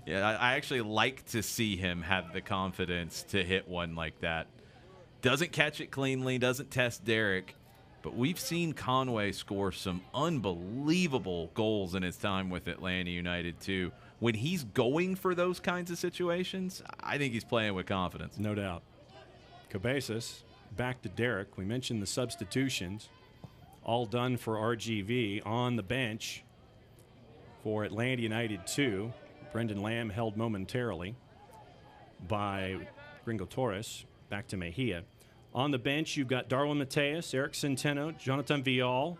Speaker 2: Yeah, I actually like to see him have the confidence to hit one like that. Doesn't catch it cleanly, doesn't test Derek. But we've seen Conway score some unbelievable goals in his time with Atlanta United, too. When he's going for those kinds of situations, I think he's playing with confidence.
Speaker 1: No doubt. Cabezas, back to Derek. We mentioned the substitutions. All done for RGV on the bench for Atlanta United 2. Brendan Lamb held momentarily by Gringo Torres. Back to Mejia. On the bench, you've got Darwin Mateus, Eric Centeno, Jonathan Vial,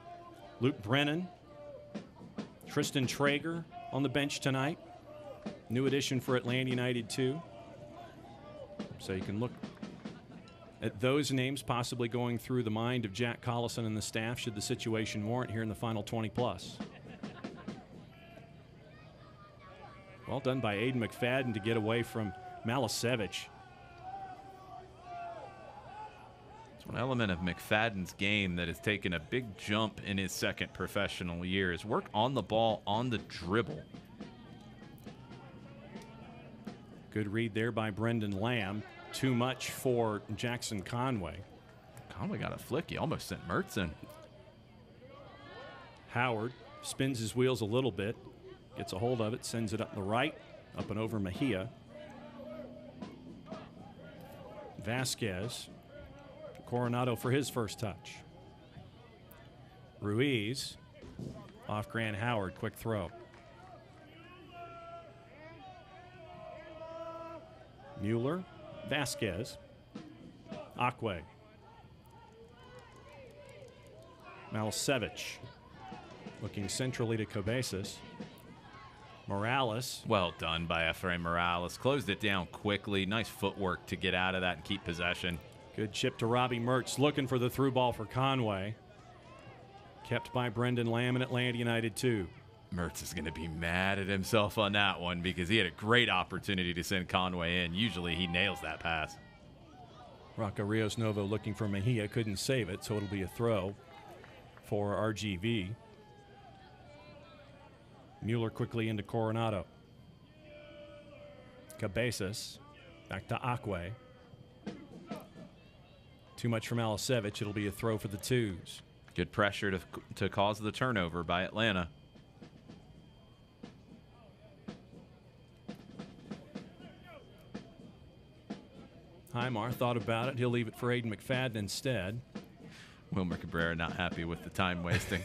Speaker 1: Luke Brennan, Tristan Traeger on the bench tonight. New addition for Atlanta United 2. So you can look at those names possibly going through the mind of Jack Collison and the staff should the situation warrant here in the final 20-plus. Well done by Aiden McFadden to get away from Malasevich.
Speaker 2: It's an element of McFadden's game that has taken a big jump in his second professional year. His work on the ball, on the dribble.
Speaker 1: Good read there by Brendan Lamb. Too much for Jackson Conway.
Speaker 2: Conway got a flick. He almost sent Mertz in.
Speaker 1: Howard spins his wheels a little bit, gets a hold of it, sends it up the right, up and over Mejia. Vasquez, Coronado for his first touch. Ruiz, off Grant Howard, quick throw. Mueller, Vasquez, Akwe, Malasevich, looking centrally to Cabezas. Morales.
Speaker 2: Well done by Efrain Morales. Closed it down quickly. Nice footwork to get out of that and keep possession.
Speaker 1: Good chip to Robbie Mertz, looking for the through ball for Conway. Kept by Brendan Lamb and Atlanta United 2.
Speaker 2: Mertz is going to be mad at himself on that one because he had a great opportunity to send Conway in. Usually he nails that pass.
Speaker 1: Rocco Rios Novo looking for Mejia, couldn't save it, so it'll be a throw for RGV. Mueller quickly into Coronado. Cabezas back to Akwe. Too much from Malasevich. It'll be a throw for the twos.
Speaker 2: Good pressure to cause the turnover by Atlanta.
Speaker 1: Highmar thought about it. He'll leave it for Aiden McFadden instead.
Speaker 2: Wilmer Cabrera not happy with the time wasting.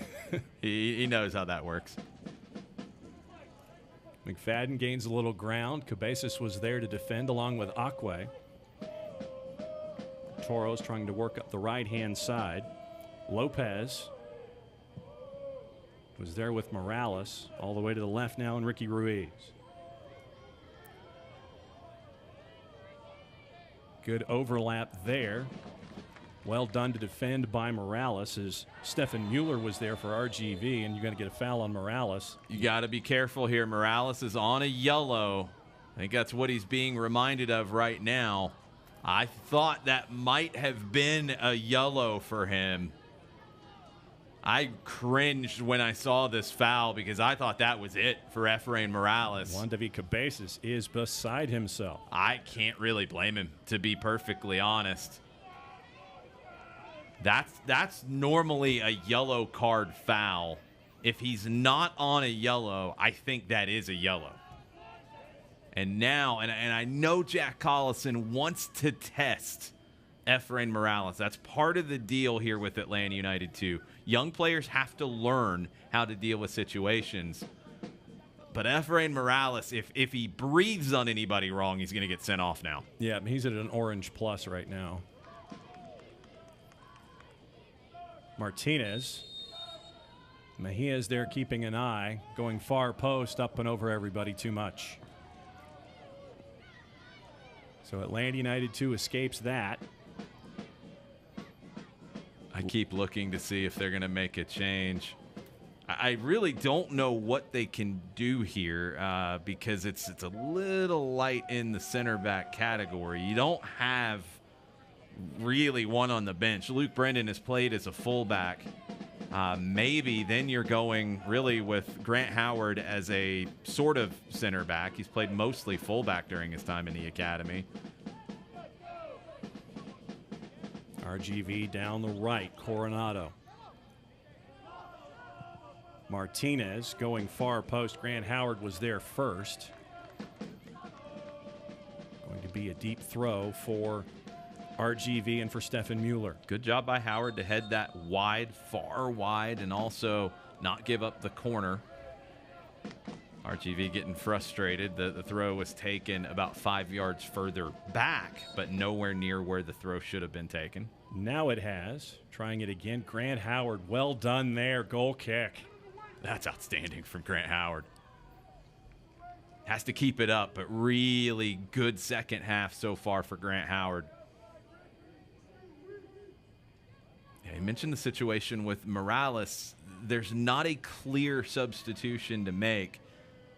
Speaker 2: he knows how that works.
Speaker 1: McFadden gains a little ground. Cabezas was there to defend along with Akwe. Toros trying to work up the right-hand side. Lopez was there with Morales. All the way to the left now, and Ricky Ruiz. Good overlap there. Well done to defend by Morales as Stefan Mueller was there for RGV, and you're going to get a foul on Morales.
Speaker 2: You got to be careful here. Morales is on a yellow. I think that's what he's being reminded of right now. I thought that might have been a yellow for him. I cringed when I saw this foul because I thought that was it for Efrain Morales.
Speaker 1: Juan David Cabezas is beside himself.
Speaker 2: I can't really blame him, to be perfectly honest. That's normally a yellow card foul. If he's not on a yellow, I think that is a yellow. And now, and I know Jack Collison wants to test Efrain Morales. That's part of the deal here with Atlanta United 2. Young players have to learn how to deal with situations. But Efrain Morales, if he breathes on anybody wrong, he's going to get sent off now.
Speaker 1: Yeah, he's at an orange plus right now. Martinez. Mejia's there keeping an eye, going far post, up and over everybody too much. So Atlanta United 2 escapes that.
Speaker 2: I keep looking to see if they're going to make a change. I really don't know what they can do here because it's a little light in the center back category. You don't have really one on the bench. Luke Brendan has played as a fullback. Maybe then you're going really with Grant Howard as a sort of center back. He's played mostly fullback during his time in the academy.
Speaker 1: RGV down the right. Coronado. Martinez going far post. Grant Howard was there first. Going to be a deep throw for RGV and for Stefan Mueller.
Speaker 2: Good job by Howard to head that wide, far wide, and also not give up the corner. RGV getting frustrated. The throw was taken about 5 yards further back, but nowhere near where the throw should have been taken.
Speaker 1: Now it has. Trying it again. Grant Howard, well done there. Goal kick.
Speaker 2: That's outstanding from Grant Howard. Has to keep it up, but really good second half so far for Grant Howard. Yeah, you mentioned the situation with Morales. There's not a clear substitution to make.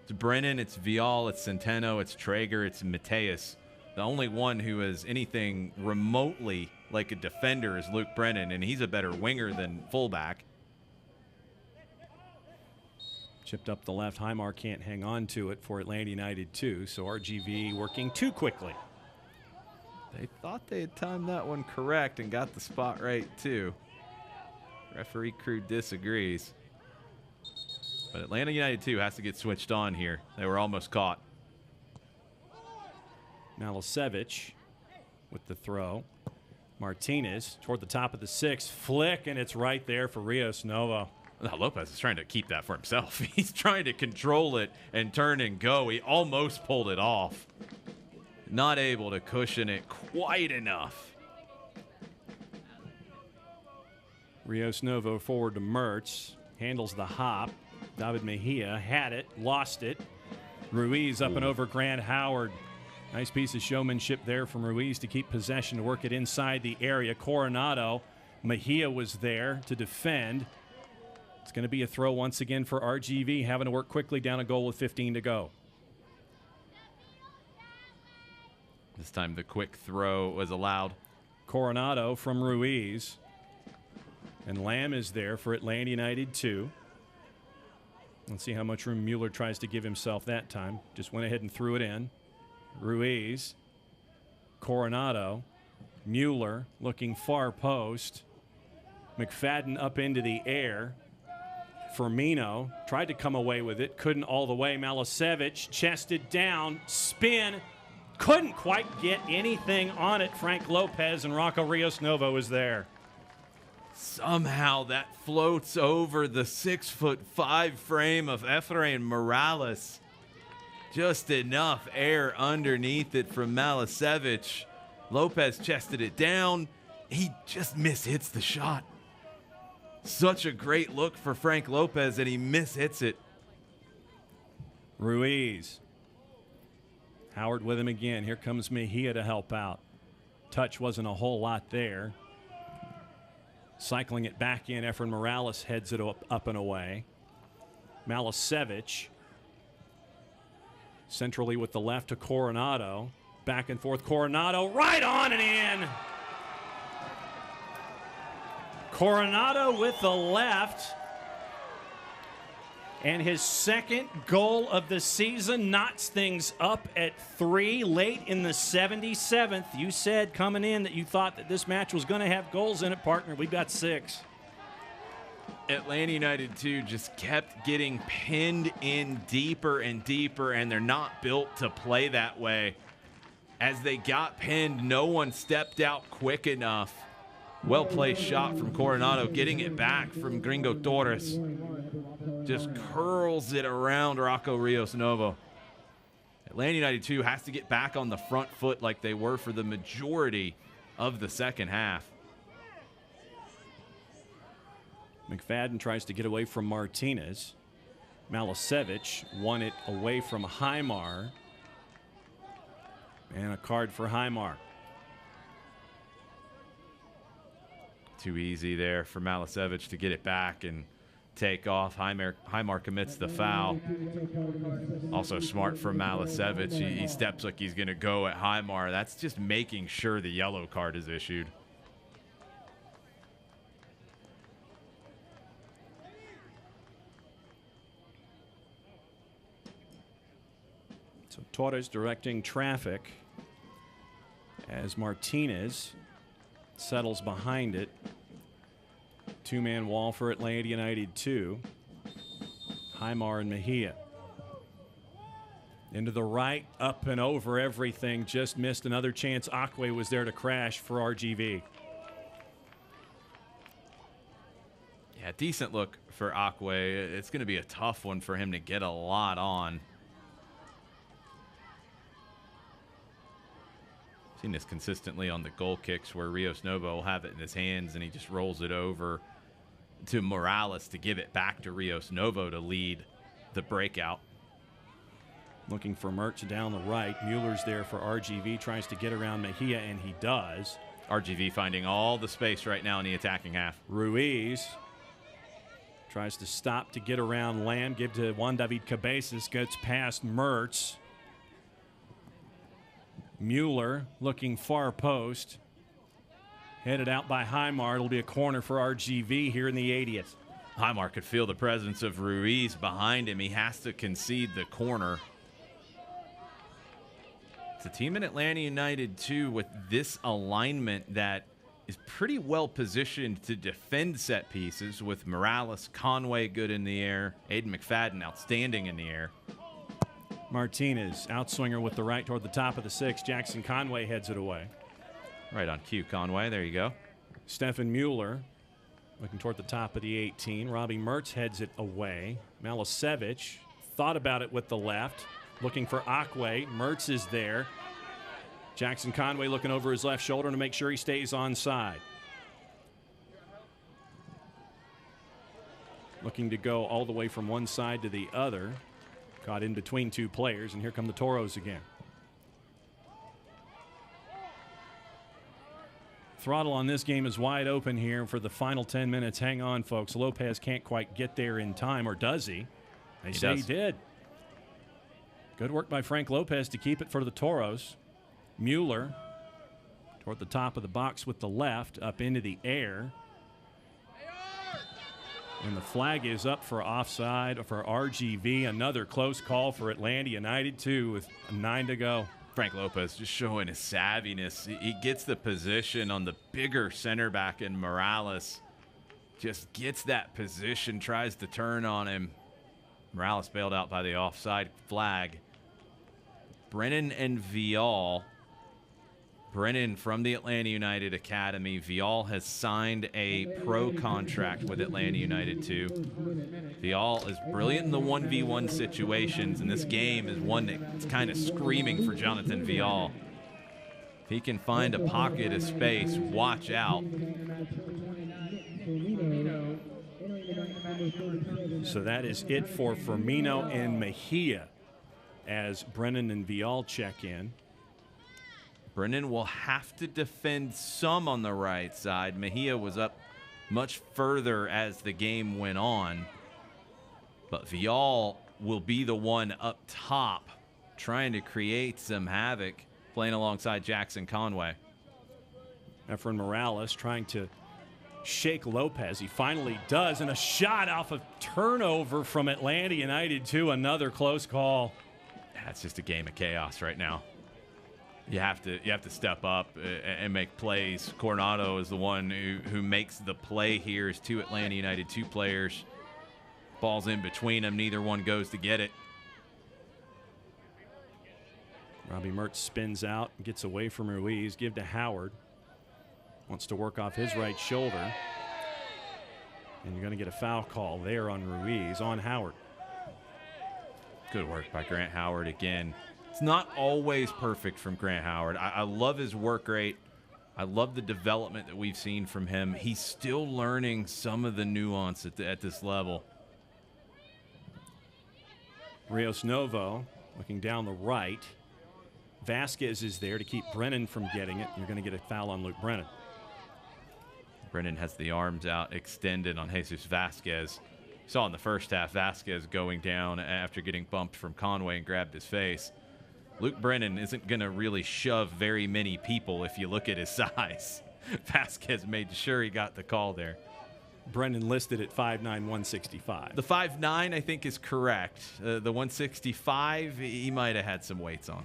Speaker 2: It's Brennan, it's Vial, it's Centeno, it's Traeger, it's Mateus. The only one who is anything remotely like a defender is Luke Brennan, and he's a better winger than fullback.
Speaker 1: Chipped up the left. Highmark can't hang on to it for Atlanta United 2, so RGV working too quickly.
Speaker 2: They thought they had timed that one correct and got the spot right, too. Referee crew disagrees. But Atlanta United 2 has to get switched on here. They were almost caught.
Speaker 1: Malasevich with the throw. Martinez toward the top of the 6. Flick, and it's right there for Rios Novo.
Speaker 2: Now, Lopez is trying to keep that for himself. He's trying to control it and turn and go. He almost pulled it off. Not able to cushion it quite enough.
Speaker 1: Rios Novo forward to Mertz. Handles the hop. David Mejia had it, lost it. Ruiz up and over Grant Howard. Nice piece of showmanship there from Ruiz to keep possession, to work it inside the area. Coronado. Mejia was there to defend. It's going to be a throw once again for RGV, having to work quickly down a goal with 15 to go.
Speaker 2: This time the quick throw was allowed.
Speaker 1: Coronado from Ruiz. And Lamb is there for Atlanta United 2. Let's see how much room Mueller tries to give himself that time. Just went ahead and threw it in. Ruiz. Coronado. Mueller looking far post. McFadden up into the air. Firmino tried to come away with it, couldn't all the way. Malasevich chested down, spin, couldn't quite get anything on it. Frank Lopez and Rocco Rios Novo is there.
Speaker 2: Somehow that floats over the 6'5" frame of Efrain Morales. Just enough air underneath it from Malasevich. Lopez chested it down. He just mishits the shot. Such a great look for Frank Lopez, and he mishits it.
Speaker 1: Ruiz. Howard with him again. Here comes Mejia to help out. Touch wasn't a whole lot there. Cycling it back in, Efrain Morales heads it up and away. Malasevich. Centrally with the left to Coronado. Back and forth. Coronado right on and in. Coronado with the left. And his second goal of the season knots things up at 3 late in the 77th. You said coming in that you thought that this match was going to have goals in it, partner. We've got 6.
Speaker 2: Atlanta United 2 just kept getting pinned in deeper and deeper, and they're not built to play that way. As they got pinned, no one stepped out quick enough. Well-placed shot from Coronado, getting it back from Gringo Torres. Just curls it around Rocco Rios Novo. Atlanta United 2 has to get back on the front foot like they were for the majority of the second half.
Speaker 1: McFadden tries to get away from Martinez. Malasevich won it away from Highmar. And a card for Highmar.
Speaker 2: Too easy there for Malasevich to get it back and take off. Highmar commits the foul. Also smart for Malasevich. He steps like he's going to go at Highmar. That's just making sure the yellow card is issued.
Speaker 1: So Torres directing traffic as Martinez settles behind it. Two-man wall for Atlanta United 2. Highmar and Mejia. Into the right, up and over everything. Just missed another chance. Akwe was there to crash for RGV.
Speaker 2: Yeah, decent look for Akwe. It's going to be a tough one for him to get a lot on. Seen this consistently on the goal kicks where Rios Novo will have it in his hands and he just rolls it over to Morales to give it back to Rios Novo to lead the breakout.
Speaker 1: Looking for Mertz down the right. Mueller's there for RGV. Tries to get around Mejia, and he does.
Speaker 2: RGV finding all the space right now in the attacking half.
Speaker 1: Ruiz tries to stop to get around Lamb. Give to Juan David Cabezas. Gets past Mertz. Mueller looking far post. Headed out by Highmar. It'll be a corner for RGV here in the 80th.
Speaker 2: Highmar could feel the presence of Ruiz behind him. He has to concede the corner. It's a team in Atlanta United, too, with this alignment that is pretty well positioned to defend set pieces with Morales, Conway good in the air, Aiden McFadden outstanding in the air.
Speaker 1: Martinez, outswinger with the right toward the top of the 6. Jackson Conway heads it away.
Speaker 2: Right on cue, Conway. There you go.
Speaker 1: Stefan Mueller looking toward the top of the 18. Robbie Mertz heads it away. Malisevich thought about it with the left. Looking for Akwe. Mertz is there. Jackson Conway looking over his left shoulder to make sure he stays onside. Looking to go all the way from one side to the other. Caught in between two players, and here come the Toros again. Throttle on this game is wide open here for the final 10 minutes. Hang on, folks. Lopez can't quite get there in time, or does he? They say he did. Good work by Frank Lopez to keep it for the Toros. Mueller toward the top of the box with the left, up into the air. And the flag is up for offside for RGV. Another close call for Atlanta United, too, with 9 to go.
Speaker 2: Frank Lopez just showing his savviness. He gets the position on the bigger center back in Morales. Just gets that position, tries to turn on him. Morales bailed out by the offside flag. Brennan and Vial. Brennan from the Atlanta United Academy. Vial has signed a pro contract with Atlanta United too. Vial is brilliant in the 1v1 situations, and this game is one that's kind of screaming for Jonathan Vial. If he can find a pocket of space, watch out.
Speaker 1: So that is it for Firmino and Mejia as Brennan and Vial check in.
Speaker 2: Brennan will have to defend some on the right side. Mejia was up much further as the game went on. But Vial will be the one up top trying to create some havoc, playing alongside Jackson Conway.
Speaker 1: Efren Morales trying to shake Lopez. He finally does, and a shot off of turnover from Atlanta United to another close call.
Speaker 2: That's just a game of chaos right now. You have to step up and make plays. Coronado is the one who makes the play here. Is two Atlanta United, two players. Ball's in between them. Neither one goes to get it.
Speaker 1: Robbie Mertz spins out and gets away from Ruiz. Give to Howard. Wants to work off his right shoulder. And you're going to get a foul call there on Ruiz, on Howard.
Speaker 2: Good work by Grant Howard again. It's not always perfect from Grant Howard. I love his work rate. I love the development that we've seen from him. He's still learning some of the nuance at this level.
Speaker 1: Rios Novo looking down the right. Vasquez is there to keep Brennan from getting it. You're going to get a foul on Luke Brennan.
Speaker 2: Brennan has the arms out extended on Jesus Vasquez. Saw in the first half Vasquez going down after getting bumped from Conway and grabbed his face. Luke Brennan isn't going to really shove very many people if you look at his size. Vasquez made sure he got the call there.
Speaker 1: Brennan listed at 5'9", 165.
Speaker 2: The 5'9", I think, is correct. The 165, he might have had some weights on.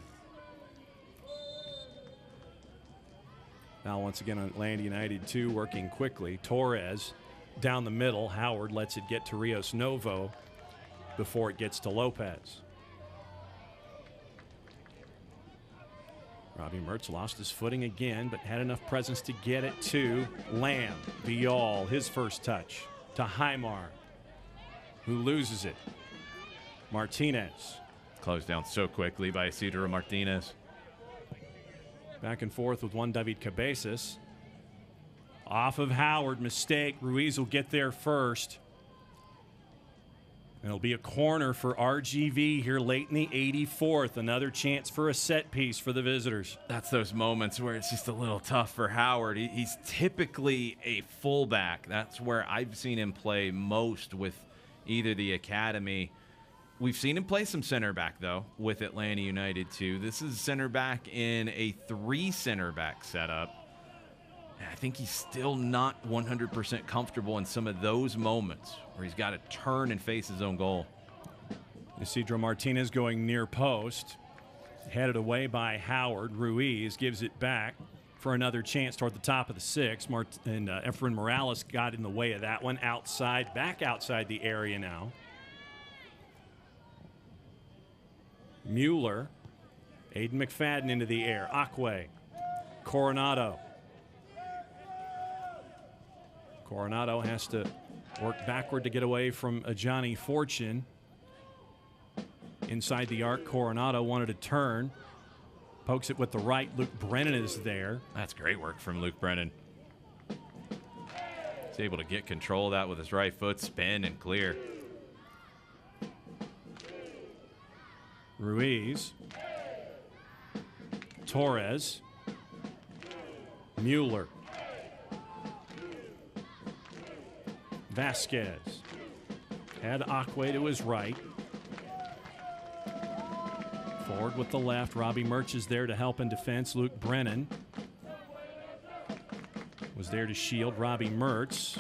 Speaker 1: Now once again on Atlanta United 2, working quickly. Torres down the middle. Howard lets it get to Rios Novo before it gets to Lopez. Robbie Mertz lost his footing again, but had enough presence to get it to Lamb. Vial, his first touch to Highmar, who loses it. Martinez.
Speaker 2: Closed down so quickly by Isidro Martinez.
Speaker 1: Back and forth with one David Cabezas. Off of Howard, mistake. Ruiz will get there first. And it'll be a corner for RGV here late in the 84th. Another chance for a set piece for the visitors.
Speaker 2: That's those moments where it's just a little tough for Howard. He's typically a fullback. That's where I've seen him play most with either the academy. We've seen him play some center back, though, with Atlanta United, too. This is center back in a 3 center back setup. And I think he's still not 100% comfortable in some of those moments where he's got to turn and face his own goal.
Speaker 1: Isidro Martinez going near post. Headed away by Howard. Ruiz gives it back for another chance toward the top of the 6. And Efren Morales got in the way of that one. Outside, back outside the area now. Mueller. Aiden McFadden into the air. Akwe. Coronado. Coronado has to work backward to get away from Johnny Fortune. Inside the arc, Coronado wanted to turn. Pokes it with the right. Luke Brennan is there.
Speaker 2: That's great work from Luke Brennan. He's able to get control of that with his right foot, spin, and clear.
Speaker 1: Ruiz. Torres. Mueller. Vasquez had Akwe to his right. Forward with the left. Robbie Mertz is there to help in defense. Luke Brennan was there to shield Robbie Mertz.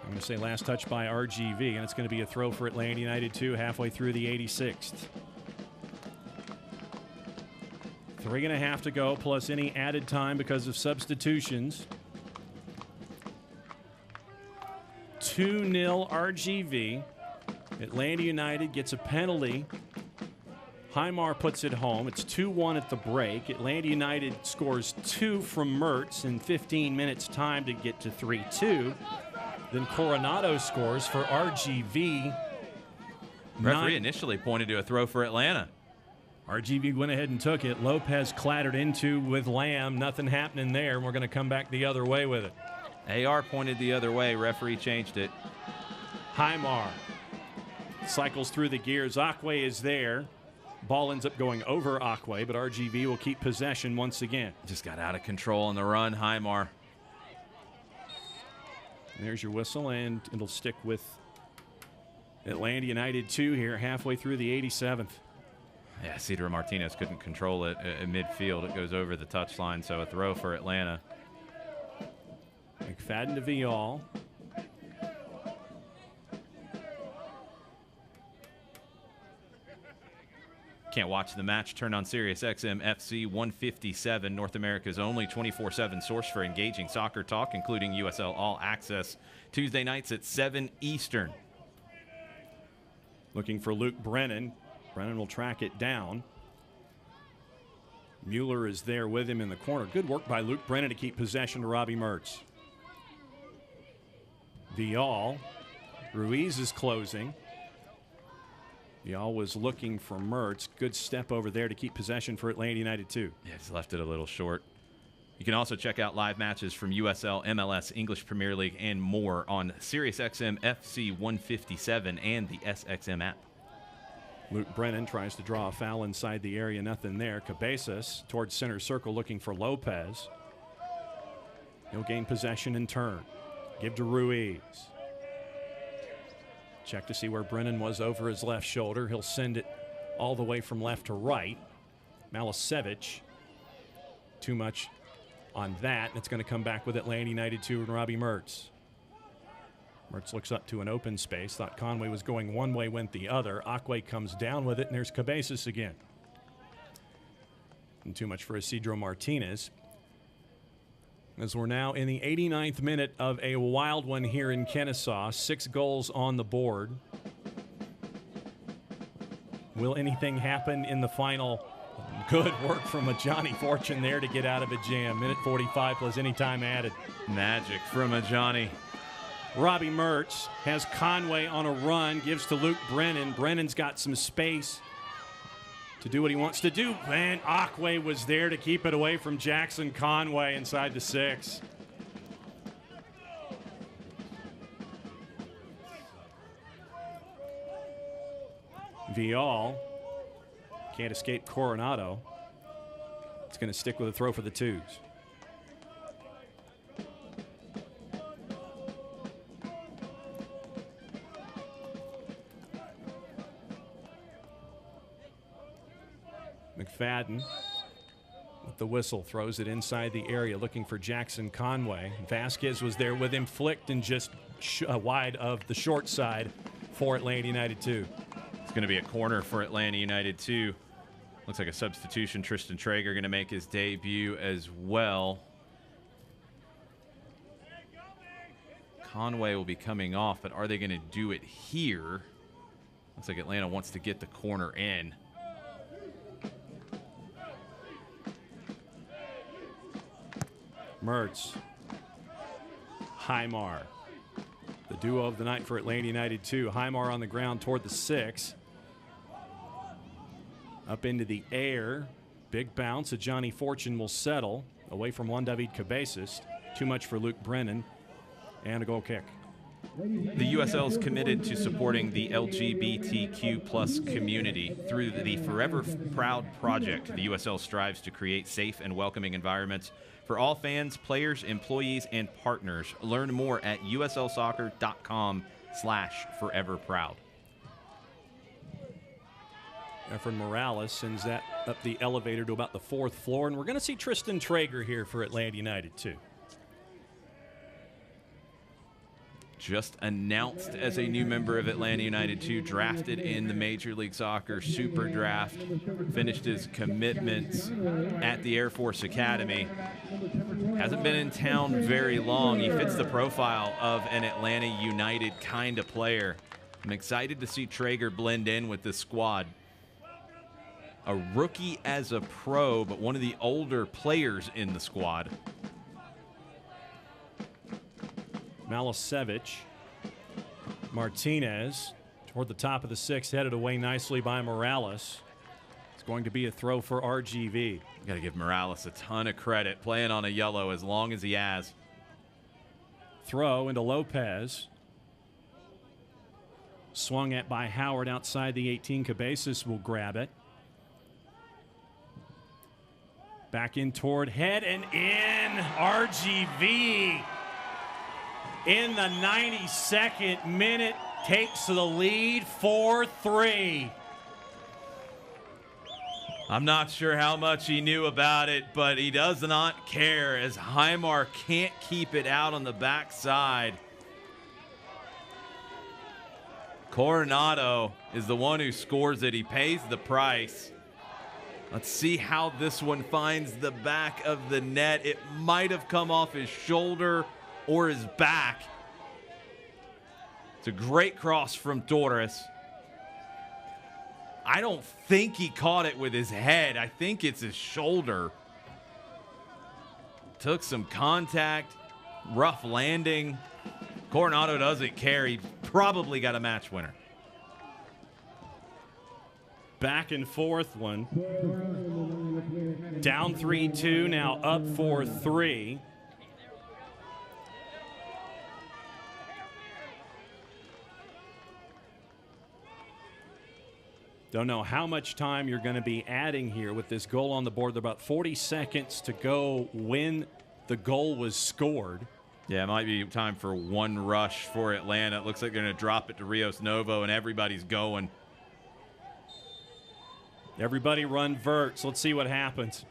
Speaker 1: I'm going to say last touch by RGV, and it's going to be a throw for Atlanta United 2 halfway through the 86th. 3.5 to go, plus any added time because of substitutions. 2-0 RGV. Atlanta United gets a penalty. Highmar puts it home. It's 2-1 at the break. Atlanta United scores 2 from Mertz in 15 minutes time to get to 3-2. Then Coronado scores for RGV.
Speaker 2: Referee initially pointed to a throw for Atlanta.
Speaker 1: RGV went ahead and took it. Lopez clattered into with Lamb. Nothing happening there. We're going to come back the other way with it.
Speaker 2: AR pointed the other way. Referee changed it.
Speaker 1: Highmar cycles through the gears. Akwe is there. Ball ends up going over Akwe, but RGV will keep possession once again.
Speaker 2: Just got out of control on the run, Highmar.
Speaker 1: There's your whistle, and it'll stick with Atlanta United 2 here halfway through the 87th.
Speaker 2: Yeah, Isidro Martinez couldn't control it in midfield. It goes over the touchline, so a throw for Atlanta.
Speaker 1: McFadden to Vial.
Speaker 2: Can't watch the match? Turn on Sirius XM FC 157, North America's only 24/7 source for engaging soccer talk, including USL All Access, Tuesday nights at 7 Eastern.
Speaker 1: Looking for Luke Brennan. Brennan will track it down. Mueller is there with him in the corner. Good work by Luke Brennan to keep possession to Robbie Mertz. Vial. Ruiz is closing. Vial was looking for Mertz. Good step over there to keep possession for Atlanta United 2.
Speaker 2: Yeah, just left it a little short. You can also check out live matches from USL, MLS, English Premier League, and more on SiriusXM FC 157 and the SXM app.
Speaker 1: Luke Brennan tries to draw a foul inside the area. Nothing there. Cabezas towards center circle looking for Lopez. He'll gain possession and turn. Give to Ruiz. Check to see where Brennan was over his left shoulder. He'll send it all the way from left to right. Malisevich. Too much on that. And it's going to come back with Atlanta United 2 and Robbie Mertz. Mertz looks up to an open space. Thought Conway was going one way, went the other. Akwe comes down with it, and there's Cabezas again. And too much for Isidro Martinez. As we're now in the 89th minute of a wild one here in Kennesaw. 6 goals on the board. Will anything happen in the final? Good work from a Johnny Fortune there to get out of a jam. Minute 45 plus any time added.
Speaker 2: Magic from a Johnny.
Speaker 1: Robbie Mertz has Conway on a run, gives to Luke Brennan. Brennan's got some space to do what he wants to do. Van Akwe was there to keep it away from Jackson Conway inside the 6. Vial can't escape Coronado. It's going to stick with a throw for the 2s. McFadden with the whistle throws it inside the area looking for Jackson Conway. Vasquez was there with him, flicked and just wide of the short side for Atlanta United 2.
Speaker 2: It's going to be a corner for Atlanta United 2. Looks like a substitution. Tristan Traeger going to make his debut as well. Conway will be coming off, but are they going to do it here? Looks like Atlanta wants to get the corner in.
Speaker 1: Mertz. Highmar. The duo of the night for Atlanta United 2. Highmar on the ground toward the 6. Up into the air. Big bounce. A Johnny Fortune will settle. Away from Juan David Cabezas. Too much for Luke Brennan. And a goal kick.
Speaker 2: The USL is committed to supporting the LGBTQ plus community. Through the Forever Proud project, the USL strives to create safe and welcoming environments for all fans, players, employees, and partners. Learn more at uslsoccer.com/foreverproud.
Speaker 1: Efren Morales sends that up the elevator to about the 4th floor, and we're going to see Tristan Traeger here for Atlanta United too.
Speaker 2: Just announced as a new member of Atlanta United 2, drafted in the Major League Soccer Super Draft, finished his commitments at the Air Force Academy. Hasn't been in town very long. He fits the profile of an Atlanta United kind of player. I'm excited to see Traeger blend in with this squad. A rookie as a pro, but one of the older players in the squad.
Speaker 1: Malisevic. Martinez toward the top of the 6th, headed away nicely by Morales. It's going to be a throw for RGV.
Speaker 2: Got to give Morales a ton of credit, playing on a yellow as long as he has.
Speaker 1: Throw into Lopez. Swung at by Howard outside the 18. Cabezas will grab it. Back in toward head and in. RGV in the 92nd minute takes the lead 4-3.
Speaker 2: I'm not sure how much he knew about it, but he does not care as Highmar can't keep it out on the backside. Coronado is the one who scores it. He pays the price. Let's see how this one finds the back of the net. It might have come off his shoulder or his back. It's a great cross from Torres. I don't think he caught it with his head. I think it's his shoulder. Took some contact, rough landing. Coronado doesn't care. He probably got a match winner.
Speaker 1: Back and forth one. Down 3-2, now up 4-3. Don't know how much time you're going to be adding here with this goal on the board. There are about 40 seconds to go when the goal was scored.
Speaker 2: Yeah, it might be time for one rush for Atlanta. It looks like they're going to drop it to Rios Novo, and everybody's going.
Speaker 1: Everybody run verts. Let's see what happens.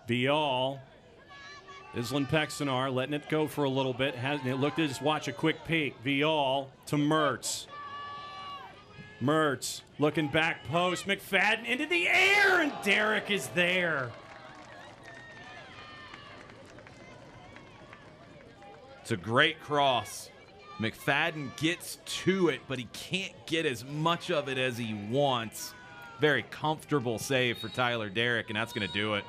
Speaker 1: Vial. Island Pexanar letting it go for a little bit. Look to just watch a quick peek. Vial to Mertz. Mertz looking back post. McFadden into the air, and Derek is there.
Speaker 2: It's a great cross. McFadden gets to it, but he can't get as much of it as he wants. Very comfortable save for Tyler Derrick, and that's going to do it.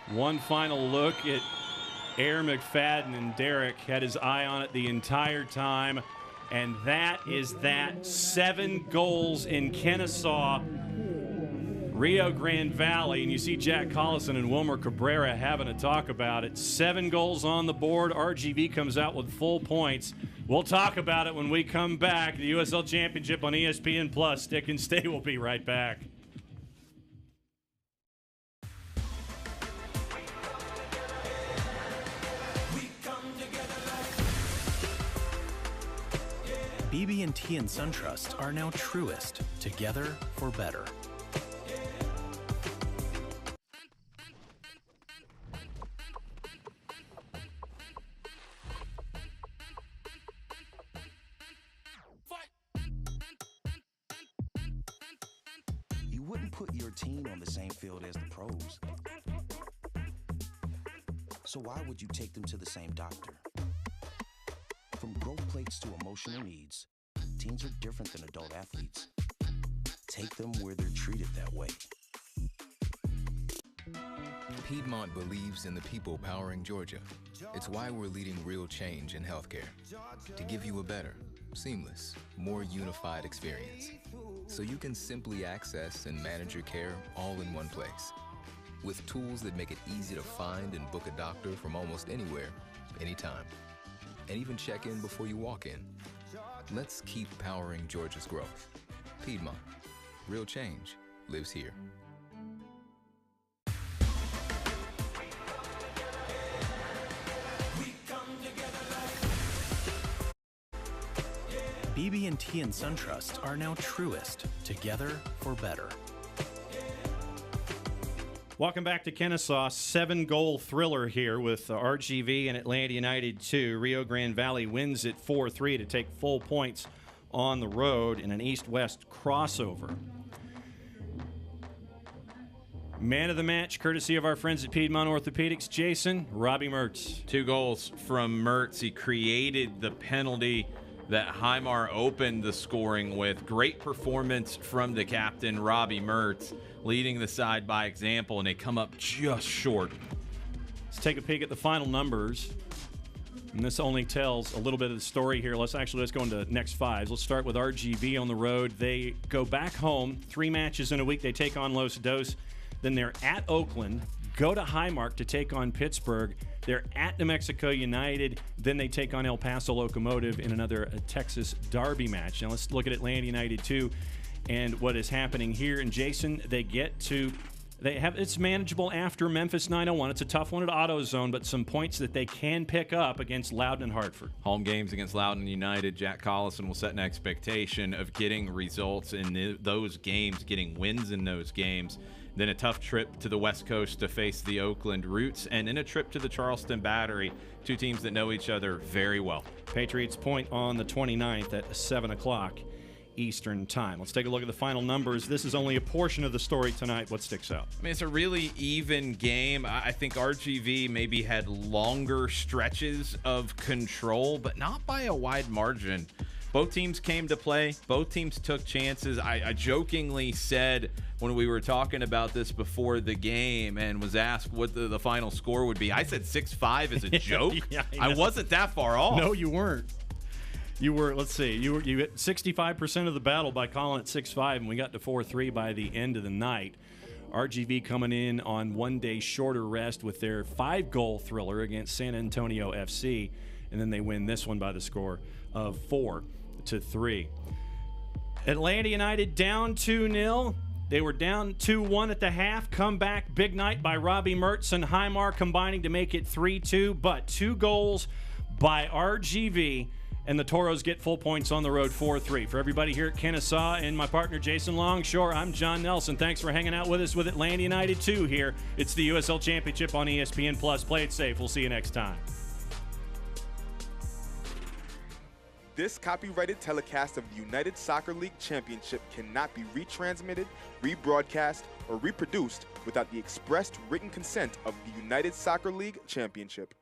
Speaker 1: One final look at Air McFadden, and Derrick had his eye on it the entire time. And that is that. 7 goals in Kennesaw, Rio Grande Valley. And you see Jack Collison and Wilmer Cabrera having a talk about it. 7 goals on the board. RGV comes out with full points. We'll talk about it when we come back. The USL Championship on ESPN Plus. Stick and stay. We'll be right back.
Speaker 3: BB&T and SunTrust are now truest, together for better.
Speaker 5: You wouldn't put your team on the same field as the pros. So why would you take them to the same doctor? From growth plates to emotional needs, teens are different than adult athletes. Take them where they're treated that way.
Speaker 6: Piedmont believes in the people powering Georgia. It's why we're leading real change in healthcare. To give you a better, seamless, more unified experience. So you can simply access and manage your care all in one place. With tools that make it easy to find and book a doctor from almost anywhere, anytime. And even check in before you walk in. Let's keep powering Georgia's growth. Piedmont. Real change lives here.
Speaker 3: BB&T and SunTrust are now truest, together for better.
Speaker 1: Welcome back to Kennesaw. 7-goal thriller here with RGV and Atlanta United 2. Rio Grande Valley wins it 4-3 to take full points on the road in an east-west crossover. Man of the match, courtesy of our friends at Piedmont Orthopedics. Jason, Robbie Mertz.
Speaker 2: 2 goals from Mertz. He created the penalty that Highmar opened the scoring with. Great performance from the captain, Robbie Mertz, leading the side by example, and they come up just short.
Speaker 1: Let's take a peek at the final numbers. And this only tells a little bit of the story here. Let's go into next 5s. Let's start with RGV on the road. They go back home, 3 matches in a week. They take on Los Dos. Then they're at Oakland, go to Highmark to take on Pittsburgh. They're at New Mexico United. Then they take on El Paso Locomotive in another Texas Derby match. Now let's look at Atlanta United too, and what is happening here. And Jason, it's manageable after Memphis 901. It's a tough one at AutoZone, but some points that they can pick up against Loudoun and Hartford.
Speaker 2: Home games against Loudoun United. Jack Collison will set an expectation of getting results in those games, getting wins in those games. Then a tough trip to the West Coast to face the Oakland Roots, and then a trip to the Charleston Battery, 2 teams that know each other very well.
Speaker 1: Patriots point on the 29th at 7 o'clock Eastern Time. Let's take a look at the final numbers. This is only a portion of the story tonight. What sticks out?
Speaker 2: I mean, it's a really even game. I think RGV maybe had longer stretches of control, but not by a wide margin. Both teams came to play. Both teams took chances. I jokingly said when we were talking about this before the game and was asked what the final score would be, I said 6-5 as a joke.
Speaker 1: Yeah,
Speaker 2: I wasn't that far off.
Speaker 1: No, you weren't. You were, let's see, you hit 65% of the battle by calling it 6-5, and we got to 4-3 by the end of the night. RGV coming in on 1 day shorter rest with their 5-goal thriller against San Antonio FC, and then they win this one by the score of 4-3. Atlanta United down 2-0. They were down 2-1 at the half. Comeback, big night by Robbie Mertz and Highmar combining to make it 3-2, but 2 goals by RGV, and the Toros get full points on the road 4-3. For everybody here at Kennesaw and my partner Jason Longshore, I'm John Nelson. Thanks for hanging out with us with Atlanta United 2 here. It's the USL Championship on ESPN Plus. Play it safe. We'll see you next time.
Speaker 9: This copyrighted telecast of the United Soccer League Championship cannot be retransmitted, rebroadcast, or reproduced without the expressed written consent of the United Soccer League Championship.